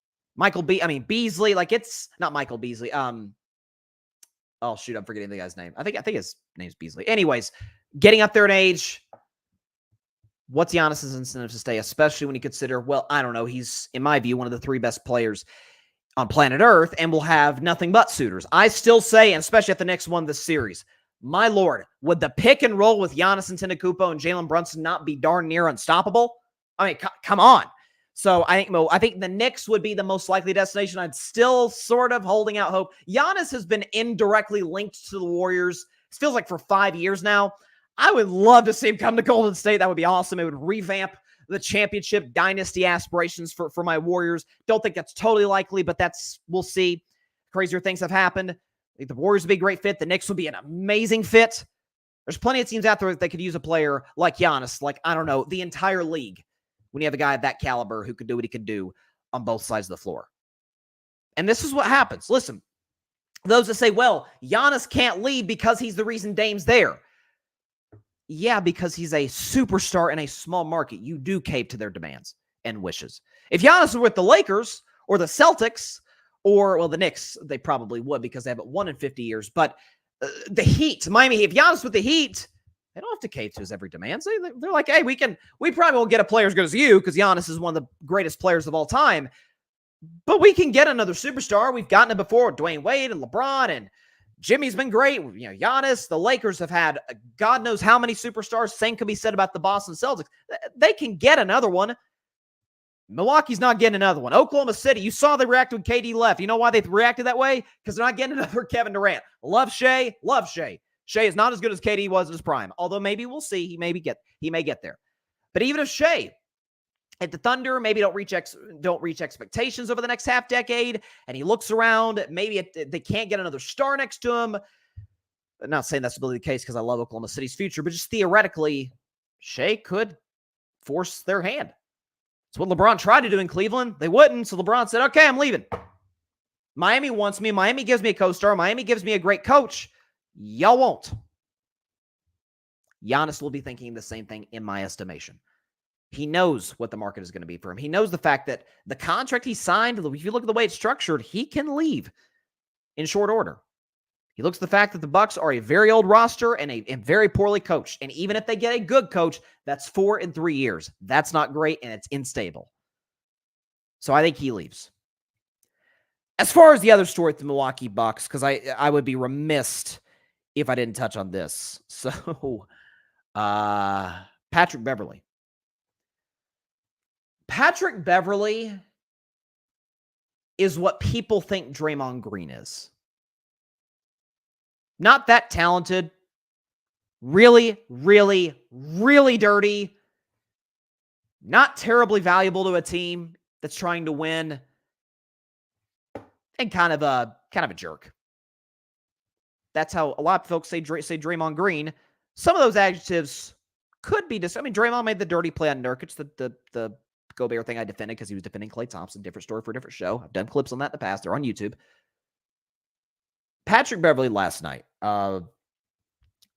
Beasley, it's not Michael Beasley. Oh shoot, I'm forgetting the guy's name. I think his name's Beasley. Anyways, getting up there in age. What's Giannis's incentive to stay, especially when you consider, well, I don't know, he's, in my view, one of the 3 best players on planet Earth and will have nothing but suitors. I still say, and especially at the next one this series, my Lord, would the pick and roll with Giannis Antetokounmpo and Jalen Brunson not be darn near unstoppable? I mean, come on. So I think the Knicks would be the most likely destination. I'd still sort of holding out hope. Giannis has been indirectly linked to the Warriors. It feels like for 5 years now. I would love to see him come to Golden State. That would be awesome. It would revamp the championship dynasty aspirations for my Warriors. Don't think that's totally likely, but we'll see. Crazier things have happened. I think the Warriors would be a great fit. The Knicks would be an amazing fit. There's plenty of teams out there that could use a player like Giannis, like, I don't know, the entire league, when you have a guy of that caliber who could do what he could do on both sides of the floor. And this is what happens. Listen, those that say, well, Giannis can't leave because he's the reason Dame's there. Yeah, because he's a superstar in a small market. You do cave to their demands and wishes. If Giannis were with the Lakers or the Celtics or, well, the Knicks, they probably would because they haven't won in 50 years. But the Heat, Miami, if Giannis with the Heat, they don't have to cave to his every demands. They're like, hey, we probably won't get a player as good as you because Giannis is one of the greatest players of all time. But we can get another superstar. We've gotten it before with Dwayne Wade and LeBron, and Jimmy's been great. You know, Giannis, the Lakers have had God knows how many superstars. Same could be said about the Boston Celtics. They can get another one. Milwaukee's not getting another one. Oklahoma City, you saw they reacted when KD left. You know why they reacted that way? Because they're not getting another Kevin Durant. Love Shea. Shea is not as good as KD was in his prime. Although maybe we'll see. He may get there. But even if Shea at the Thunder maybe don't reach expectations over the next half decade, and he looks around, maybe they can't get another star next to him. I'm not saying that's really the case because I love Oklahoma City's future, but just theoretically, Shea could force their hand. It's what LeBron tried to do in Cleveland. They wouldn't, so LeBron said, okay, I'm leaving. Miami wants me. Miami gives me a co-star. Miami gives me a great coach. Y'all won't. Giannis will be thinking the same thing in my estimation. He knows what the market is going to be for him. He knows the fact that the contract he signed, if you look at the way it's structured, he can leave in short order. He looks at the fact that the Bucks are a very old roster and a very poorly coached. And even if they get a good coach, that's 4 in 3 years. That's not great, and it's unstable. So I think he leaves. As far as the other story with the Milwaukee Bucks, because I would be remiss if I didn't touch on this. So, Patrick Beverley. Patrick Beverley is what people think Draymond Green is. Not that talented. Really, really, really dirty. Not terribly valuable to a team that's trying to win. And kind of a jerk. That's how a lot of folks say Draymond Green. Some of those adjectives could be I mean, Draymond made the dirty play on Nurkic, the Gobert thing I defended because he was defending Klay Thompson. Different story for a different show. I've done clips on that in the past. They're on YouTube. Patrick Beverley last night. The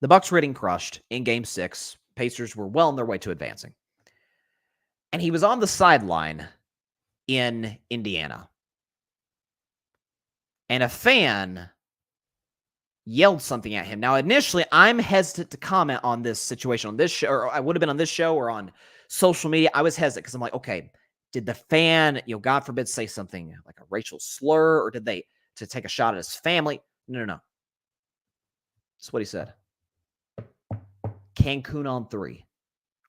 Bucks were getting crushed in Game 6. Pacers were well on their way to advancing. And he was on the sideline in Indiana. And a fan yelled something at him. Now, initially, I'm hesitant to comment on this situation on this show, or I would have been on this show or on social media. I was hesitant because I'm like, okay, did the fan, God forbid, say something like a racial slur, or did they to take a shot at his family? No. That's what he said. Cancun on 3.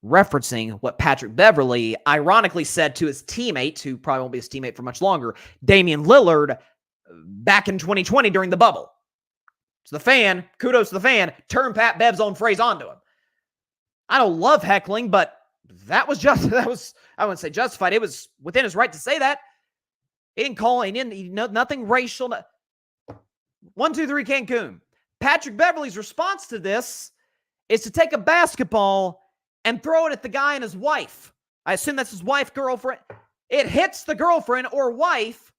Referencing what Patrick Beverley ironically said to his teammate, who probably won't be his teammate for much longer, Damian Lillard, back in 2020 during the bubble. So the fan, kudos to the fan, turned Pat Bev's own phrase onto him. I don't love heckling, but that was, I wouldn't say justified. It was within his right to say that. He didn't call, nothing racial. 1, 2, 3, Cancun. Patrick Beverley's response to this is to take a basketball and throw it at the guy and his wife. I assume that's his wife, girlfriend. It hits the girlfriend or wife.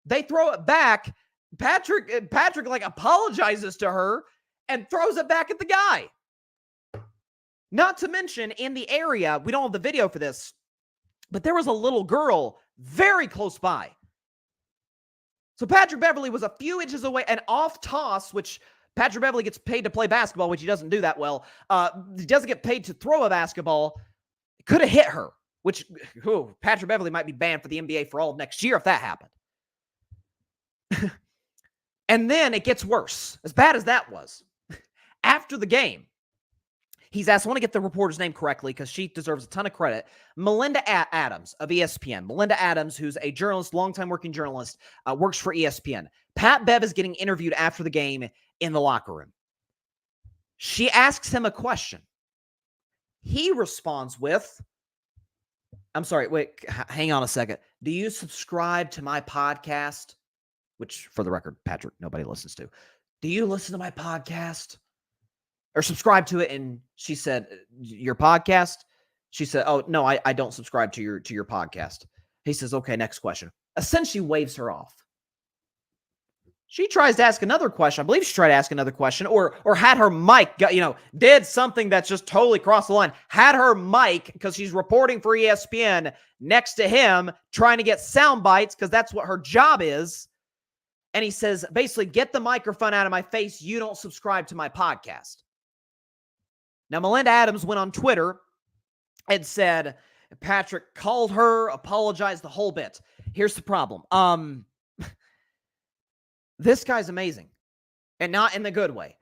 They throw it back. Patrick like apologizes to her and throws it back at the guy. Not to mention in the area, we don't have the video for this, but there was a little girl very close by. So Patrick Beverley was a few inches away, an off toss, which Patrick Beverley gets paid to play basketball, which he doesn't do that well. He doesn't get paid to throw a basketball. Could have hit her, which Patrick Beverley might be banned for the NBA for all of next year if that happened. And then it gets worse, as bad as that was. After the game, he's asked, I want to get the reporter's name correctly because she deserves a ton of credit. Melinda Adams of ESPN. Melinda Adams, who's a journalist, longtime working journalist, works for ESPN. Pat Bev is getting interviewed after the game in the locker room. She asks him a question. He responds with, I'm sorry, wait, hang on a second. Do you subscribe to my podcast? Which, for the record, Patrick, nobody listens to. Do you listen to my podcast? Or subscribe to it? And she said, your podcast? She said, oh, no, I don't subscribe to your podcast. He says, okay, next question. Essentially waves her off. She tries to ask another question. I believe she tried to ask another question or had her mic, did something that's just totally crossed the line. Had her mic, because she's reporting for ESPN, next to him, trying to get sound bites, because that's what her job is. And he says, basically, get the microphone out of my face. You don't subscribe to my podcast. Now, Melinda Adams went on Twitter and said, Patrick called her, apologized, the whole bit. Here's the problem. This guy's amazing, and not in the good way.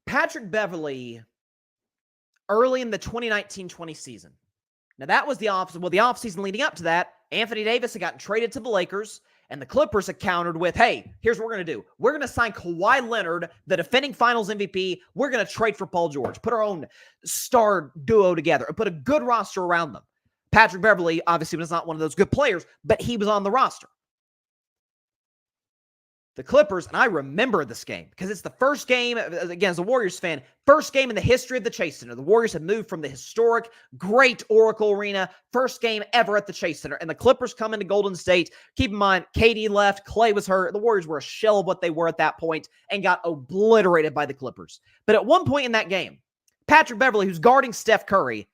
Patrick Beverley, early in the 2019-20 season. Now, that was the offseason leading up to that, Anthony Davis had gotten traded to the Lakers, and the Clippers had countered with, hey, here's what we're going to do. We're going to sign Kawhi Leonard, the defending finals MVP. We're going to trade for Paul George, put our own star duo together, and put a good roster around them. Patrick Beverley obviously was not one of those good players, but he was on the roster. The Clippers, and I remember this game because it's the first game, again, as a Warriors fan, first game in the history of the Chase Center. The Warriors have moved from the historic, great Oracle Arena, first game ever at the Chase Center. And the Clippers come into Golden State. Keep in mind, KD left, Clay was hurt. The Warriors were a shell of what they were at that point and got obliterated by the Clippers. But at one point in that game, Patrick Beverley, who's guarding Steph Curry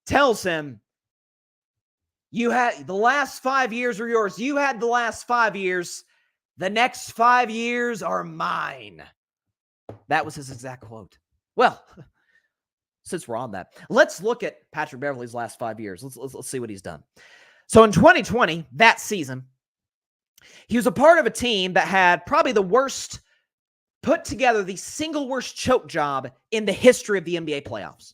tells him, you had the last 5 years are yours. You had the last 5 years. The next 5 years are mine. That was his exact quote. Well, since we're on that, let's look at Patrick Beverley's last 5 years. Let's see what he's done. So in 2020, that season, He was a part of a team that had probably the worst, put together the single worst choke job in the history of the NBA playoffs.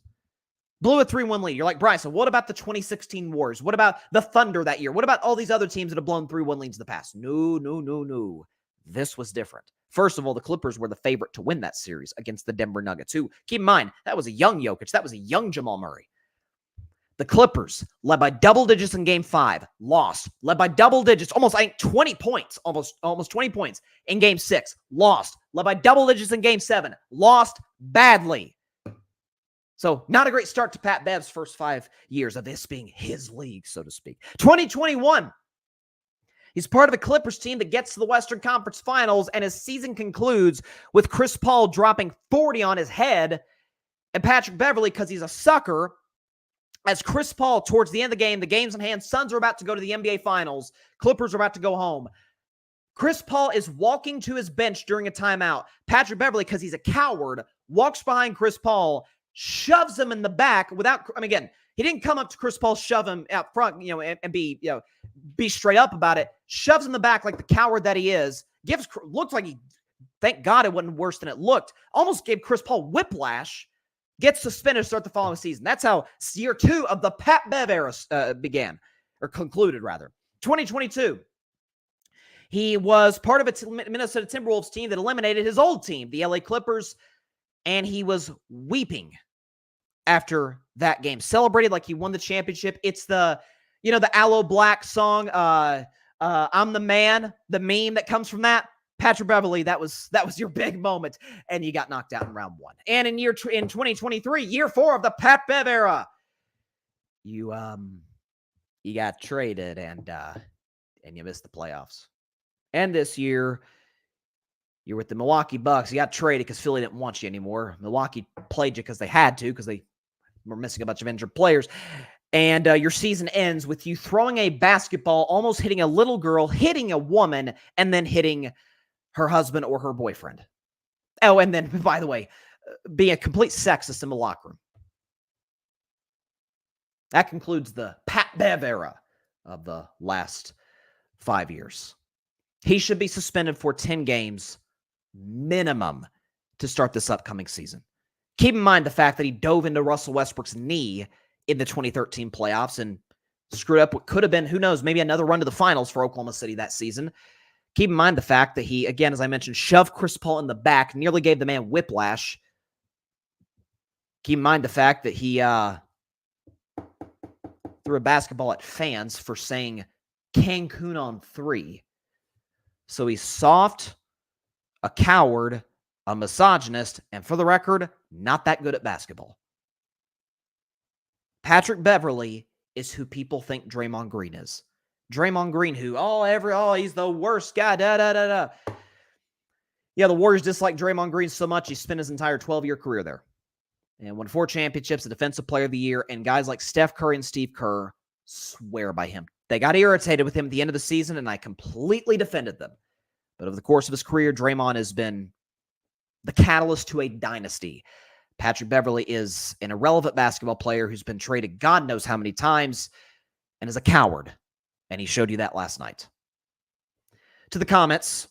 Blew a 3-1 lead. You're like, Bryson, what about the 2016 Warriors? What about the Thunder that year? What about all these other teams that have blown 3-1 leads in the past? No. This was different. First of all, the Clippers were the favorite to win that series against the Denver Nuggets, who, keep in mind, that was a young Jokic. That was a young Jamal Murray. The Clippers, led by double digits in Game 5, lost. Led by double digits, almost, I think, 20 points, almost 20 points in Game 6, lost. Led by double digits in Game 7, lost badly. So, not a great start to Pat Bev's first 5 years of this being his league, so to speak. 2021, he's part of a Clippers team that gets to the Western Conference Finals, and his season concludes with Chris Paul dropping 40 on his head, and Patrick Beverley, because he's a sucker, as Chris Paul, towards the end of the game's in hand, Suns are about to go to the NBA Finals, Clippers are about to go home. Chris Paul is walking to his bench during a timeout. Patrick Beverley, because he's a coward, walks behind Chris Paul, shoves him in the back without, again, he didn't come up to Chris Paul, shove him out front, and be straight up about it. Shoves him in the back like the coward that he is. Looks like he, thank God it wasn't worse than it looked. Almost gave Chris Paul whiplash. Gets suspended to start the following season. That's how year 2 of the Pat Bev era began, or concluded, rather. 2022. He was part of a Minnesota Timberwolves team that eliminated his old team, the LA Clippers, and he was weeping after that game. Celebrated like he won the championship. It's the Aloe Black song, I'm the Man, the meme that comes from that. Patrick Beverley, that was your big moment, and you got knocked out in round 1. And in 2023, year 4 of the Pat Bev era, you got traded and you missed the playoffs. And this year, you're with the Milwaukee Bucks. You got traded because Philly didn't want you anymore. Milwaukee played you because they had to, because they were missing a bunch of injured players. And your season ends with you throwing a basketball, almost hitting a little girl, hitting a woman, and then hitting her husband or her boyfriend. Oh, and then, by the way, being a complete sexist in the locker room. That concludes the Pat Bev era of the last 5 years. He should be suspended for 10 games minimum to start this upcoming season. Keep in mind the fact that he dove into Russell Westbrook's knee in the 2013 playoffs and screwed up what could have been, who knows, maybe another run to the finals for Oklahoma City that season. Keep in mind the fact that he, again, as I mentioned, shoved Chris Paul in the back, nearly gave the man whiplash. Keep in mind the fact that he threw a basketball at fans for saying Cancun on 3. So he's soft, a coward, a misogynist, and for the record, not that good at basketball. Patrick Beverley is who people think Draymond Green is. Draymond Green, who, he's the worst guy, Yeah, the Warriors dislike Draymond Green so much, he spent his entire 12-year career there. And won 4 championships, a defensive player of the year, and guys like Steph Curry and Steve Kerr swear by him. They got irritated with him at the end of the season, and I completely defended them. But over the course of his career, Draymond has been the catalyst to a dynasty. Patrick Beverley is an irrelevant basketball player who's been traded God knows how many times and is a coward. And he showed you that last night. To the comments.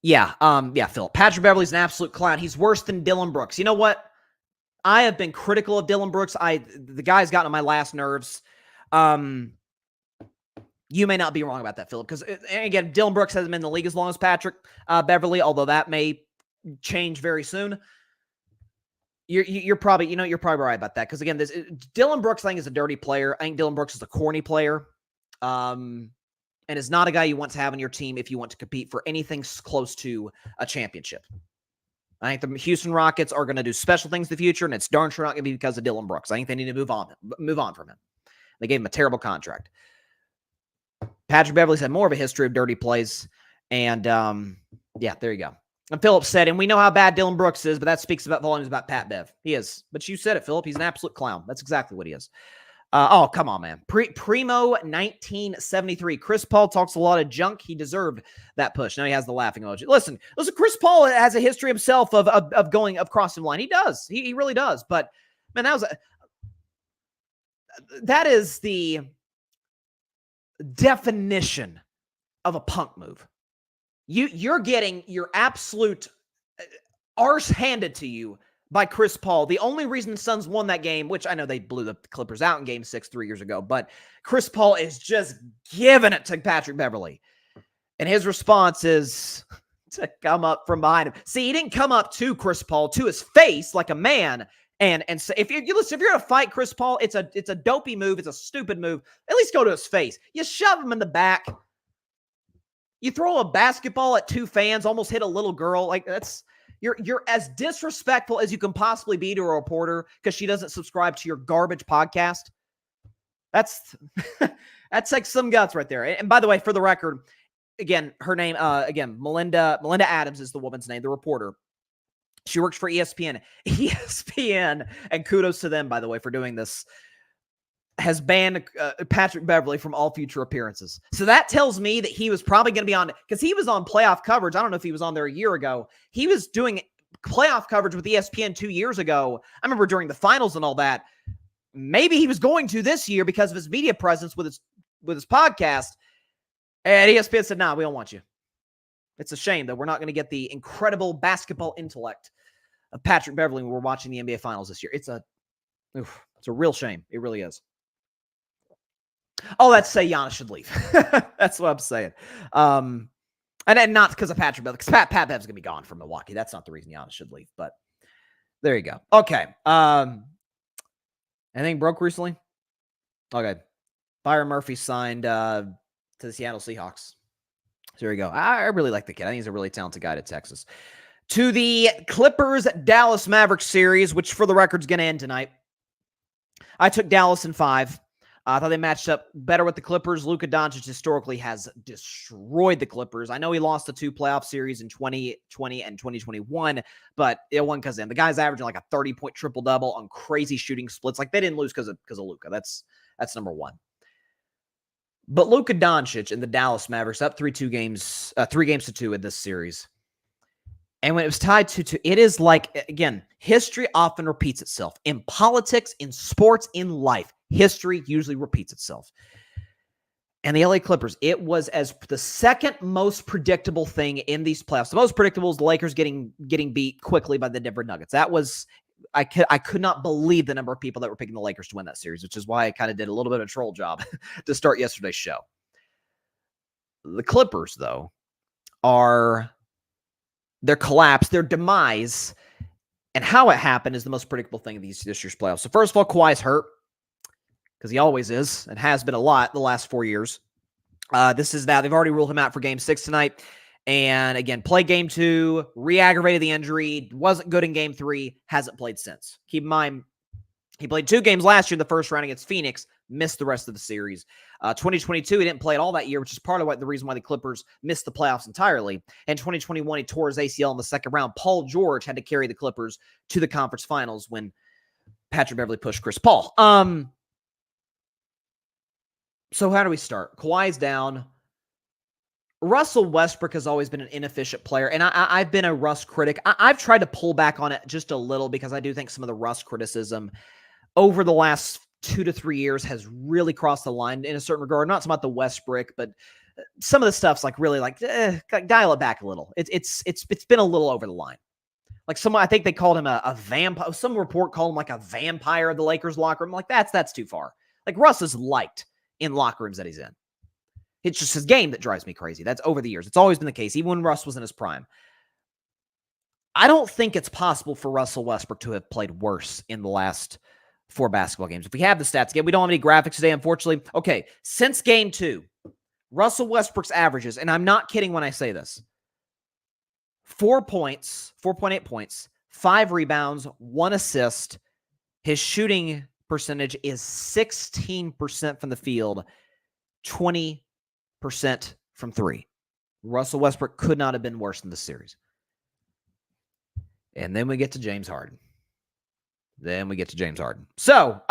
Yeah, Phil. Patrick Beverley's an absolute clown. He's worse than Dylan Brooks. You know what? I have been critical of Dylan Brooks. The guy's gotten on my last nerves. You may not be wrong about that, Philip, because, again, Dylan Brooks hasn't been in the league as long as Patrick Beverley, although that may change very soon. You're probably right about that, because, again, Dylan Brooks, I think, is a dirty player. I think Dylan Brooks is a corny player, and is not a guy you want to have on your team if you want to compete for anything close to a championship. I think the Houston Rockets are going to do special things in the future, and it's darn sure not going to be because of Dylan Brooks. I think they need to move on from him. They gave him a terrible contract. Patrick Beverley's had more of a history of dirty plays. And, there you go. And Philip said, and we know how bad Dylan Brooks is, but that speaks about volumes about Pat Bev. He is. But you said it, Philip. He's an absolute clown. That's exactly what he is. Come on, man. Primo 1973. Chris Paul talks a lot of junk. He deserved that push. Now he has the laughing emoji. Listen, Chris Paul has a history himself of crossing the line. He does. He really does. But, man, that is the definition of a punk move. You're getting your absolute arse handed to you by Chris Paul. The only reason the Suns won that game, which I know they blew the Clippers out in Game 6 3 years ago, but Chris Paul is just giving it to Patrick Beverley. And his response is to come up from behind him. See, he didn't come up to Chris Paul, to his face like a man. And so if you're going to fight Chris Paul, it's a dopey move. It's a stupid move. At least go to his face. You shove him in the back. You throw a basketball at two fans, almost hit a little girl. Like you're as disrespectful as you can possibly be to a reporter because she doesn't subscribe to your garbage podcast. That's like some guts right there. And by the way, for the record, again, her name, Melinda Adams is the woman's name, the reporter. She works for ESPN. ESPN, and kudos to them, by the way, for doing this, has banned Patrick Beverley from all future appearances. So that tells me that he was probably going to be on, because he was on playoff coverage. I don't know if he was on there a year ago. He was doing playoff coverage with ESPN 2 years ago. I remember during the finals and all that. Maybe he was going to this year because of his media presence with his podcast. And ESPN said, "Nah, we don't want you." It's a shame that we're not going to get the incredible basketball intellect of Patrick Beverley when we're watching the NBA Finals this year. It's a real shame. It really is. Oh, let's say Giannis should leave. That's what I'm saying. And not because of Patrick Beverley, because Pat Bev's going to be gone from Milwaukee. That's not the reason Giannis should leave. But there you go. Okay. Anything broke recently? Okay. Byron Murphy signed to the Seattle Seahawks. So there you go. I really like the kid. I think he's a really talented guy to Texas. To the Clippers-Dallas Mavericks series, which for the record is going to end tonight. I took Dallas in 5. I thought they matched up better with the Clippers. Luka Doncic historically has destroyed the Clippers. I know he lost the 2 playoff series in 2020 and 2021, but it wasn't because of him. The guy's averaging like a 30-point triple-double on crazy shooting splits. Like, they didn't lose because of Luka. That's number one. But Luka Doncic and the Dallas Mavericks up 3 games to 2 in this series. And when it was tied 2-2, it is like, again, history often repeats itself. In politics, in sports, in life, history usually repeats itself. And the LA Clippers, it was as the second most predictable thing in these playoffs. The most predictable is the Lakers getting beat quickly by the Denver Nuggets. That was, I could not believe the number of people that were picking the Lakers to win that series, which is why I kind of did a little bit of a troll job to start yesterday's show. The Clippers, though, their collapse, their demise, and how it happened is the most predictable thing in this year's playoffs. So first of all, Kawhi's hurt, because he always is and has been a lot the last 4 years. This is now, they've already ruled him out for Game 6 tonight. And again, played Game 2, re-aggravated the injury, wasn't good in Game 3, hasn't played since. Keep in mind, he played 2 games last year in the first round against Phoenix, missed the rest of the series. 2022, he didn't play at all that year, which is part of the reason why the Clippers missed the playoffs entirely. And 2021, he tore his ACL in the second round. Paul George had to carry the Clippers to the conference finals when Patrick Beverley pushed Chris Paul. So how do we start? Kawhi's down. Russell Westbrook has always been an inefficient player, and I've been a Russ critic. I've tried to pull back on it just a little because I do think some of the Russ criticism over the last 2 to 3 years has really crossed the line in a certain regard. Not so much the Westbrook, but some of the stuff's like really like dial it back a little. It's been a little over the line. Like I think they called him a vampire. Some report called him like a vampire of the Lakers locker room. Like that's too far. Like Russ is liked in locker rooms that he's in. It's just his game that drives me crazy. That's over the years. It's always been the case, even when Russ was in his prime. I don't think it's possible for Russell Westbrook to have played worse in the last 4 basketball games. If we have the stats again, we don't have any graphics today, unfortunately. Okay, since Game 2, Russell Westbrook's averages, and I'm not kidding when I say this, 4 points, 4.8 points, 5 rebounds, 1 assist. His shooting percentage is 16% from the field, 20% from 3. Russell Westbrook could not have been worse in this series. And then we get to James Harden. So,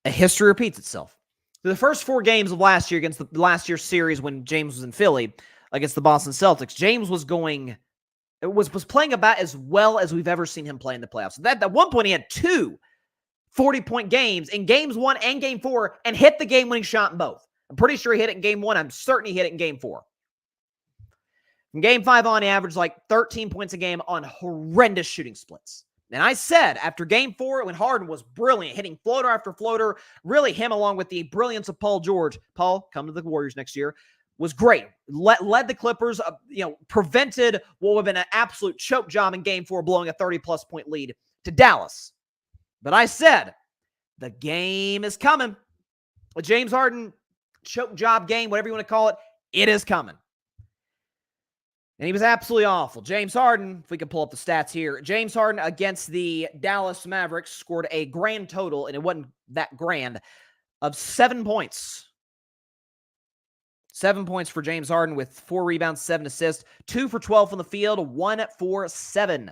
history repeats itself. The first 4 games of last year against the last year's series when James was in Philly against the Boston Celtics, James was playing about as well as we've ever seen him play in the playoffs. At one point, he had 2 40-point games in games 1 and game 4 and hit the game-winning shot in both. I'm pretty sure he hit it in game 1. I'm certain he hit it in game 4. From game 5 on, he averaged like 13 points a game on horrendous shooting splits. And I said after game 4, when Harden was brilliant, hitting floater after floater, really him along with the brilliance of Paul George. Paul, come to the Warriors next year, was great. Led the Clippers, prevented what would have been an absolute choke job in game 4, blowing a 30-plus point lead to Dallas. But I said, the game is coming. A James Harden choke job game, whatever you want to call it, it is coming. And he was absolutely awful. James Harden, if we can pull up the stats here, James Harden against the Dallas Mavericks scored a grand total, and it wasn't that grand, of 7 points. 7 points for James Harden with 4 rebounds, 7 assists, 2 for 12 from the field, 1 for 7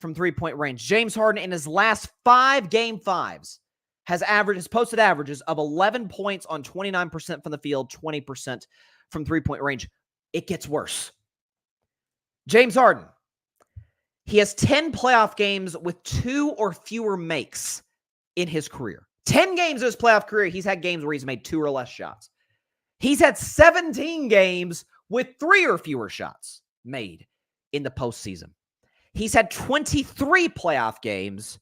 from three-point range. James Harden in his last 5 game 5s has posted averages of 11 points on 29% from the field, 20% from three-point range. It gets worse. James Harden, he has 10 playoff games with 2 or fewer makes in his career. 10 games in his playoff career, he's had games where he's made 2 or less shots. He's had 17 games with 3 or fewer shots made in the postseason. He's had 23 playoff games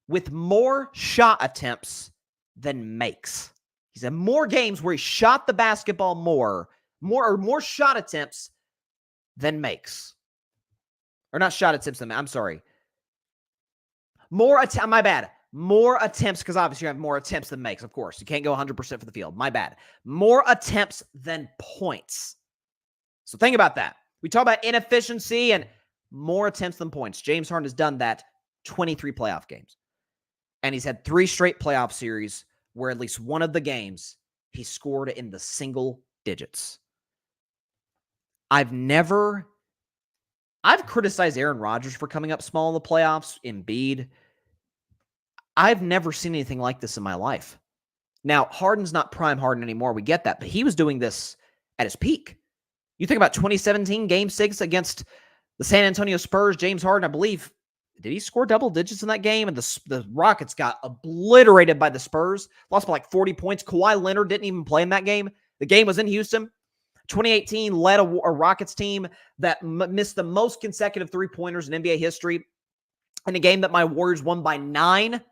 with more shot attempts than makes. He's had more games where he shot the basketball more shot attempts than makes. Or not shot attempts than, I'm sorry. More attempts, because obviously you have more attempts than makes, of course. You can't go 100% for the field. My bad. More attempts than points. So think about that. We talk about inefficiency and more attempts than points. James Harden has done that 23 playoff games. And he's had 3 straight playoff series where at least one of the games he scored in the single digits. I've criticized Aaron Rodgers for coming up small in the playoffs, Embiid. I've never seen anything like this in my life. Now, Harden's not prime Harden anymore. We get that. But he was doing this at his peak. You think about 2017, Game 6 against the San Antonio Spurs. James Harden, I believe, did he score double digits in that game? And the Rockets got obliterated by the Spurs. Lost by like 40 points. Kawhi Leonard didn't even play in that game. The game was in Houston. 2018 led a Rockets team that missed the most consecutive three-pointers in NBA history in a game that my Warriors won by 9.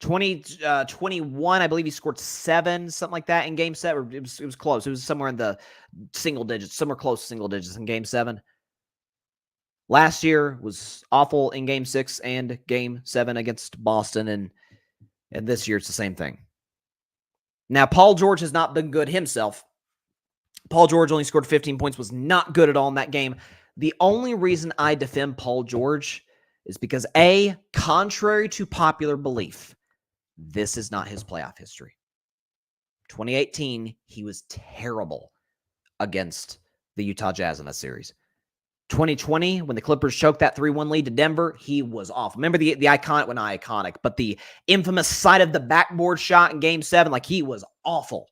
2021, I believe he scored 7, something like that in Game 7. It was close. It was somewhere in the single digits, somewhere close to single digits in Game 7. Last year was awful in Game 6 and Game 7 against Boston, and this year it's the same thing. Now, Paul George has not been good himself. Paul George only scored 15 points, was not good at all in that game. The only reason I defend Paul George is because, A, contrary to popular belief, this is not his playoff history. 2018, he was terrible against the Utah Jazz in that series. 2020, when the Clippers choked that 3-1 lead to Denver, he was off. Remember the iconic, well, not iconic, but the infamous side of the backboard shot in Game 7? Like, he was awful.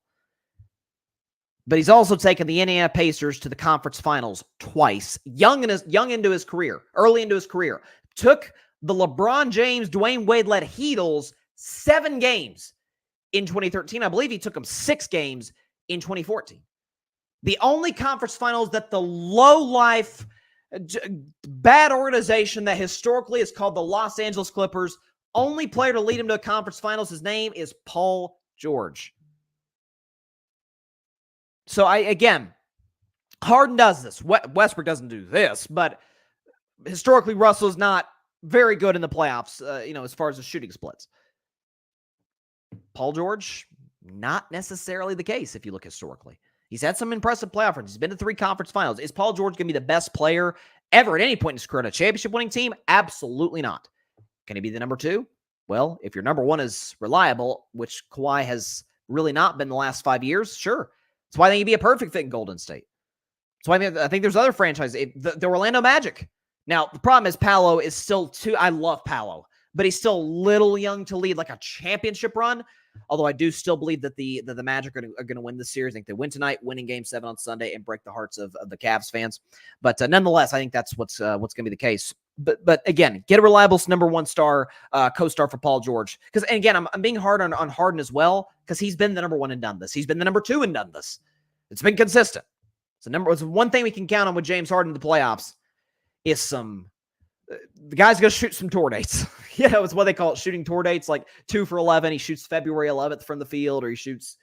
But he's also taken the Indiana Pacers to the conference finals twice, early into his career. Took the LeBron James, Dwayne Wade-led Heatles 7 games in 2013. I believe he took them 6 games in 2014. The only conference finals that the low-life, bad organization that historically is called the Los Angeles Clippers, only player to lead him to a conference finals, his name is Paul George. So, Harden does this. Westbrook doesn't do this, but historically, Russell's not very good in the playoffs, as far as the shooting splits. Paul George, not necessarily the case if you look historically. He's had some impressive playoff runs. He's been to 3 conference finals. Is Paul George going to be the best player ever at any point in his career on a championship-winning team? Absolutely not. Can he be the number 2? Well, if your number 1 is reliable, which Kawhi has really not been the last 5 years, sure. That's why I think he'd be a perfect fit in Golden State. That's why I think there's other franchises. The Orlando Magic. Now, the problem is Paolo is still I love Paolo, but he's still a little young to lead like a championship run. Although I do still believe that the Magic are going to win this series. I think they win tonight, winning Game 7 on Sunday, and break the hearts of the Cavs fans. But nonetheless, I think that's what's going to be the case. But again, get a reliable number one star co-star for Paul George. Because again, I'm being hard on Harden as well, because he's been the number one and done this. He's been the number two and done this. It's been consistent. It's one thing we can count on with James Harden in the playoffs is the guy's going to shoot some tour dates. It's what they call it, shooting tour dates, like 2 for 11. He shoots February 11th from the field, or he shoots,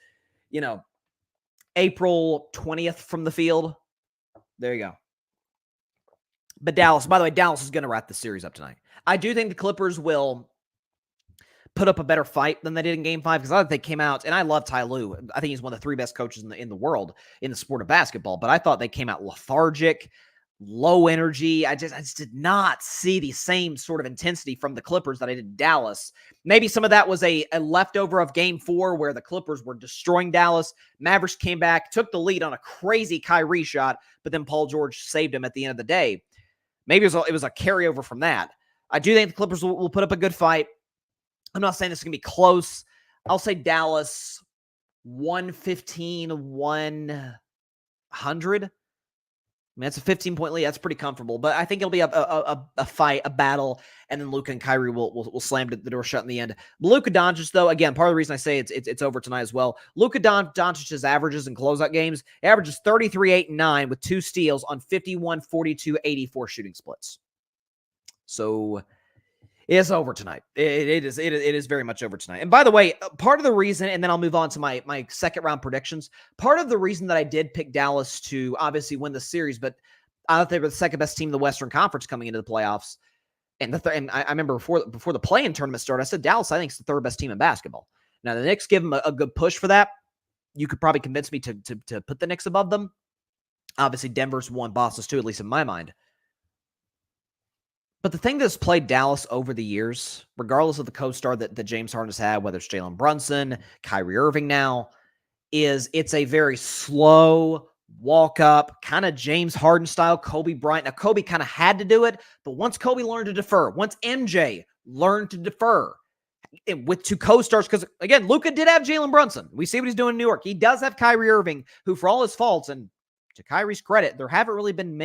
April 20th from the field. There you go. But Dallas, by the way, Dallas is going to wrap the series up tonight. I do think the Clippers will put up a better fight than they did in Game 5, because I thought they came out, and I love Ty Lue. I think he's one of the 3 best coaches in the world in the sport of basketball, but I thought they came out lethargic, low energy. I just did not see the same sort of intensity from the Clippers that I did in Dallas. Maybe some of that was a leftover of Game 4, where the Clippers were destroying Dallas. Mavericks came back, took the lead on a crazy Kyrie shot, but then Paul George saved him at the end of the day. Maybe it was a carryover from that. I do think the Clippers will put up a good fight. I'm not saying this is going to be close. I'll say Dallas 115, 100. I mean, that's a 15-point lead. That's pretty comfortable. But I think it'll be a fight, a battle, and then Luka and Kyrie will slam the door shut in the end. Luka Doncic, though, again, part of the reason I say it's over tonight as well. Luka Doncic's averages in closeout games, he averages 33, 8, and 9 with 2 steals on 51, 42, 84 shooting splits. So it's over tonight. It is very much over tonight. And by the way, part of the reason, and then I'll move on to my second round predictions. Part of the reason that I did pick Dallas to obviously win the series, but I thought they were the second best team in the Western Conference coming into the playoffs. And I remember before the play-in tournament started, I said Dallas, I think, is the 3rd best team in basketball. Now the Knicks give them a good push for that. You could probably convince me to put the Knicks above them. Obviously, Denver's 1, Boston's 2, at least in my mind. But the thing that's played Dallas over the years, regardless of the co-star that James Harden has had, whether it's Jalen Brunson, Kyrie Irving now, is it's a very slow walk-up, kind of James Harden style, Kobe Bryant. Now, Kobe kind of had to do it, but once Kobe learned to defer, once MJ learned to defer with 2 co-stars, because, again, Luka did have Jalen Brunson. We see what he's doing in New York. He does have Kyrie Irving, who, for all his faults, and to Kyrie's credit, there haven't really been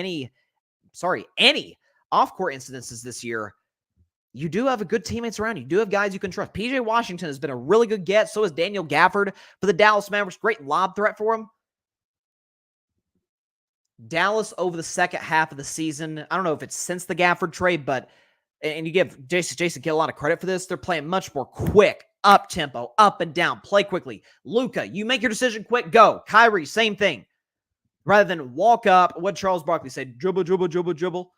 any off-court incidences this year. You do have a good teammates around you. You do have guys you can trust. PJ Washington has been a really good get. So is Daniel Gafford for the Dallas Mavericks. Great lob threat for him. Dallas over the second half of the season, I don't know if it's since the Gafford trade, but, and you give Jason get a lot of credit for this, they're playing much more quick, up-tempo, up and down, play quickly. Luka, you make your decision quick, go. Kyrie, same thing. Rather than walk up, what Charles Barkley said, dribble, dribble, dribble, dribble.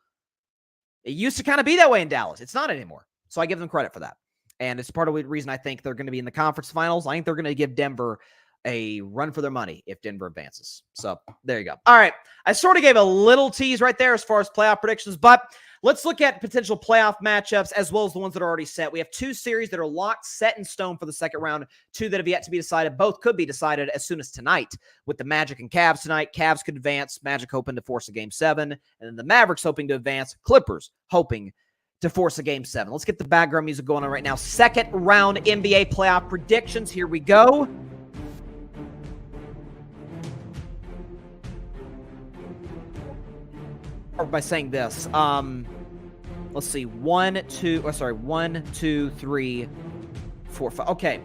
It used to kind of be that way in Dallas. It's not anymore. So I give them credit for that. And it's part of the reason I think they're going to be in the conference finals. I think they're going to give Denver a run for their money if Denver advances. So there you go. All right. I sort of gave a little tease right there as far as playoff predictions, but let's look at potential playoff matchups as well as the ones that are already set. We have 2 series that are locked, set in stone for the second round, 2 that have yet to be decided. Both could be decided as soon as tonight with the Magic and Cavs tonight. Cavs could advance, Magic hoping to force a Game 7, and then the Mavericks hoping to advance, Clippers hoping to force a Game 7. Let's get the background music going on right now. Second round NBA playoff predictions. Here we go. By saying this, let's see, 1, 2, 3, 4, 5. Okay,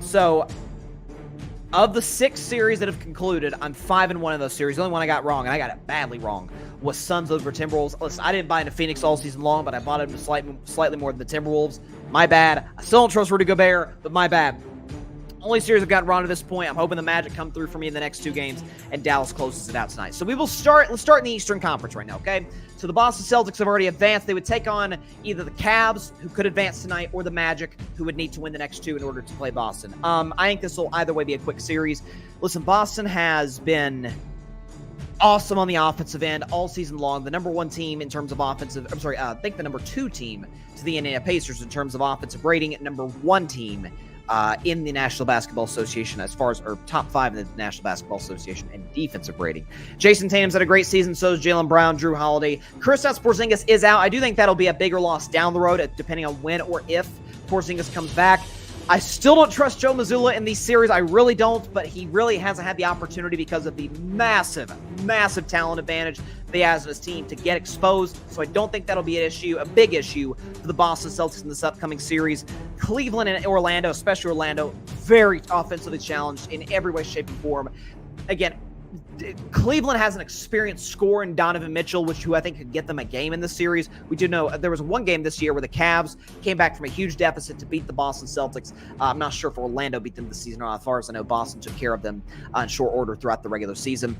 so of the 6 series that have concluded, I'm 5-1 in those series. The only one I got wrong, and I got it badly wrong, was Suns over Timberwolves. Listen, I didn't buy into Phoenix all season long, but I bought into slightly more than the Timberwolves. My bad. I still don't trust Rudy Gobert, but my bad. Only series I've gotten wrong to this point. I'm hoping the Magic come through for me in the next 2 games, and Dallas closes it out tonight. So let's start in the Eastern Conference right now, okay? So the Boston Celtics have already advanced. They would take on either the Cavs, who could advance tonight, or the Magic, who would need to win the next 2 in order to play Boston. I think this will either way be a quick series. Listen, Boston has been awesome on the offensive end all season long. The number 1 team in terms of offensive, I think the number 2 team to the Indiana Pacers in terms of offensive rating, number 1 team in the National Basketball Association as far as, or top 5 in the National Basketball Association in defensive rating. Jason Tatum's had a great season, so is Jaylen Brown, Drew Holiday. Kristaps Porzingis is out. I do think that'll be a bigger loss down the road, depending on when or if Porzingis comes back. I still don't trust Joe Mazzulla in these series. I really don't, but he really hasn't had the opportunity because of the massive, massive talent advantage that he has in his team to get exposed. So I don't think that'll be an issue, a big issue for the Boston Celtics in this upcoming series. Cleveland and Orlando, especially Orlando, very offensively challenged in every way, shape, and form. Again, Cleveland has an experienced scorer in Donovan Mitchell, who I think could get them a game in this series. We do know there was one game this year where the Cavs came back from a huge deficit to beat the Boston Celtics. I'm not sure if Orlando beat them this season or not. As far as I know, Boston took care of them in short order throughout the regular season.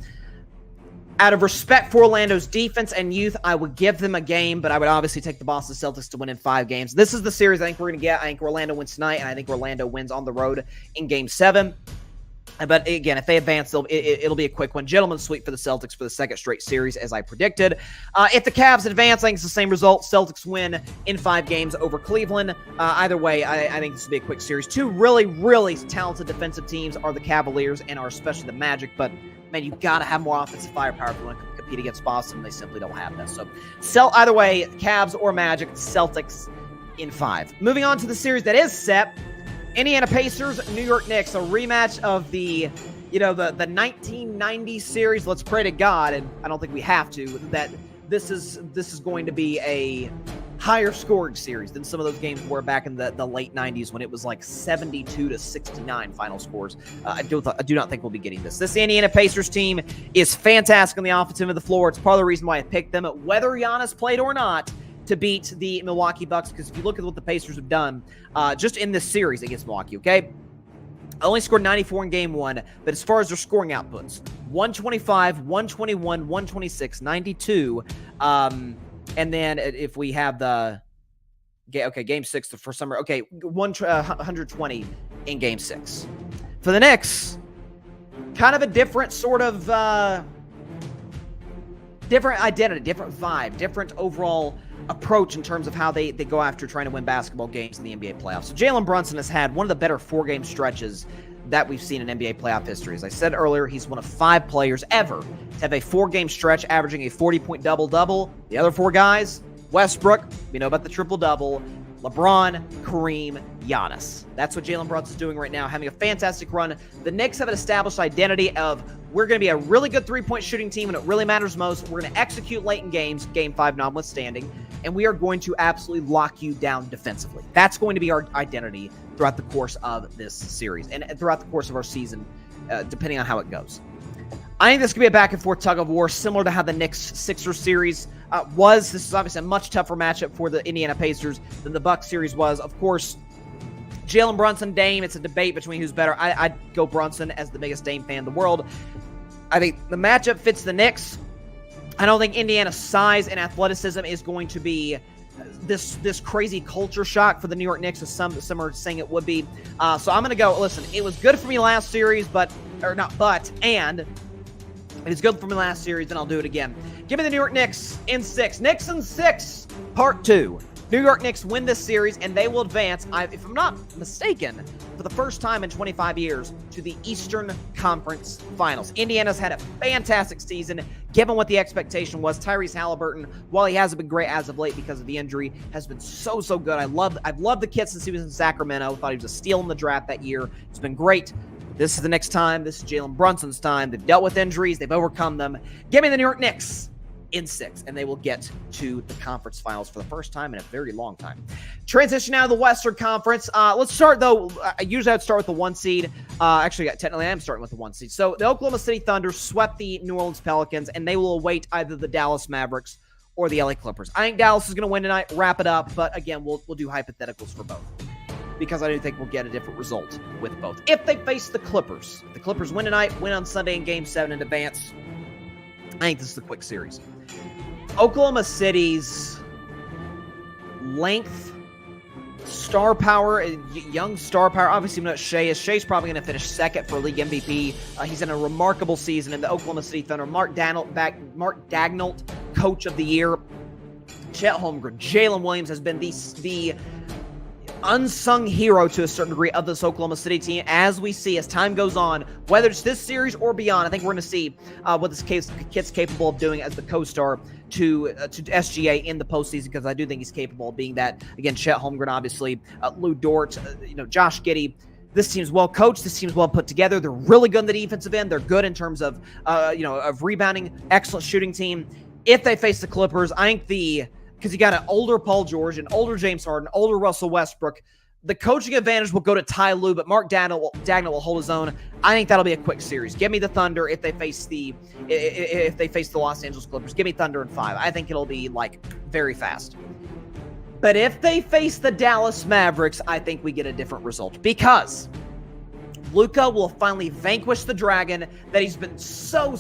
Out of respect for Orlando's defense and youth, I would give them a game, but I would obviously take the Boston Celtics to win in 5 games. This is the series I think we're going to get. I think Orlando wins tonight, and I think Orlando wins on the road in Game 7. But again, if they advance, it'll be a quick one. Gentleman's sweep for the Celtics for the second straight series, as I predicted. If the Cavs advance, I think it's the same result. Celtics win in 5 games over Cleveland. Either way, I think this will be a quick series. 2 really, really talented defensive teams are the Cavaliers and are especially the Magic. But, man, you've got to have more offensive firepower if you want to compete against Boston. They simply don't have that. So, either way, Cavs or Magic, Celtics in 5. Moving on to the series that is set. Indiana Pacers, New York Knicks, a rematch of the 1990 series. Let's pray to God, and I don't think we have to, that this is going to be a higher scoring series than some of those games were back in the late 90s when it was like 72-69 final scores. I do not think we'll be getting this. This Indiana Pacers team is fantastic on the offensive end of the floor. It's part of the reason why I picked them, whether Giannis played or not, to beat the Milwaukee Bucks, because if you look at what the Pacers have done just in this series against Milwaukee, okay? Only scored 94 in Game 1, but as far as their scoring outputs, 125, 121, 126, 92, and then if we have Game 6, the first summer, 120 in Game 6. For the Knicks, kind of a different sort of, different identity, different vibe, different overall approach in terms of how they go after trying to win basketball games in the NBA playoffs. So Jalen Brunson has had one of the better 4-game stretches that we've seen in NBA playoff history. As I said earlier, he's one of 5 players ever to have a 4-game stretch averaging a 40-point double-double. The other 4 guys, Westbrook, we know about the triple-double, LeBron, Kareem, Giannis. That's what Jalen Brunson's doing right now, having a fantastic run. The Knicks have an established identity of, we're going to be a really good 3-point shooting team when it really matters most. We're going to execute late in games, Game 5 notwithstanding, and we are going to absolutely lock you down defensively. That's going to be our identity throughout the course of this series and throughout the course of our season, depending on how it goes. I think this could be a back-and-forth tug-of-war, similar to how the Knicks-Sixers series was. This is obviously a much tougher matchup for the Indiana Pacers than the Bucks series was. Of course, Jalen Brunson, Dame, it's a debate between who's better. I'd go Brunson as the biggest Dame fan in the world. I think the matchup fits the Knicks. I don't think Indiana's size and athleticism is going to be this crazy culture shock for the New York Knicks, as some are saying it would be. So I'm going to go, listen, it was good for me last series, and it was good for me last series, and I'll do it again. Give me the New York Knicks in 6. Knicks in 6, part 2. New York Knicks win this series, and they will advance, if I'm not mistaken, for the first time in 25 years, to the Eastern Conference Finals. Indiana's had a fantastic season, given what the expectation was. Tyrese Halliburton, while he hasn't been great as of late because of the injury, has been so good. I've loved the kid since he was in Sacramento. I thought he was a steal in the draft that year. It's been great. This is the Knicks' time. This is Jalen Brunson's time. They've dealt with injuries. They've overcome them. Give me the New York Knicks in 6, and they will get to the conference finals for the first time in a very long time. Transition now to the Western Conference. Let's start, though. Usually I'd start with the 1 seed. Actually, technically I am starting with the 1 seed. So the Oklahoma City Thunder swept the New Orleans Pelicans, and they will await either the Dallas Mavericks or the LA Clippers. I think Dallas is going to win tonight, wrap it up, but again, we'll do hypotheticals for both, because I do think we'll get a different result with both. If they face the Clippers, if the Clippers win tonight, win on Sunday in Game 7 in advance, I think this is a quick series. Oklahoma City's length, star power, young star power. Obviously, we know what Shea is. Shea's probably going to finish second for league MVP. He's in a remarkable season in the Oklahoma City Thunder. Mark Daigneault, Coach of the Year. Chet Holmgren, Jalen Williams has been the unsung hero to a certain degree of this Oklahoma City team. As we see, as time goes on, whether it's this series or beyond, I think we're going to see what this kid's capable of doing as the co-star to SGA in the postseason, because I do think he's capable of being that. Again, Chet Holmgren, obviously, Lou Dort, Josh Giddey. This team's well coached. This team's well put together. They're really good in the defensive end. They're good in terms of, of rebounding. Excellent shooting team. If they face the Clippers, I think because you got an older Paul George, an older James Harden, older Russell Westbrook, the coaching advantage will go to Ty Lue, but Mark Dagnall will hold his own. I think that'll be a quick series. Give me the Thunder if they face the Los Angeles Clippers. Give me Thunder in 5. I think it'll be very fast. But if they face the Dallas Mavericks, I think we get a different result, because Luka will finally vanquish the dragon that he's been so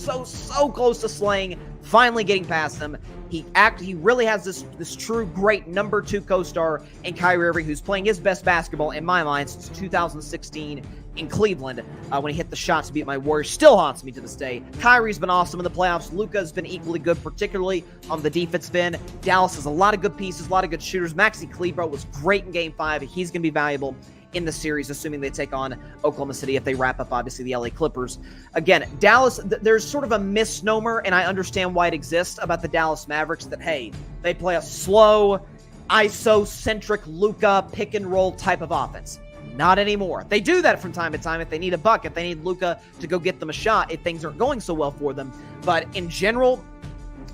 close to slaying, finally getting past him. He really has this true great number 2 co-star in Kyrie Irving, who's playing his best basketball in my mind since 2016 in Cleveland, when he hit the shot to beat my Warriors. Still haunts me to this day. Kyrie's been awesome in the playoffs. Luka's been equally good, particularly on the defensive end. Dallas has a lot of good pieces, a lot of good shooters. Maxi Kleber was great in Game 5. He's going to be valuable in the series, assuming they take on Oklahoma City if they wrap up, obviously, the LA Clippers. Again, Dallas, there's sort of a misnomer, and I understand why it exists, about the Dallas Mavericks, that, hey, they play a slow, ISO-centric Luka pick-and-roll type of offense. Not anymore. They do that from time to time if they need a buck, if they need Luka to go get them a shot, if things aren't going so well for them. But in general,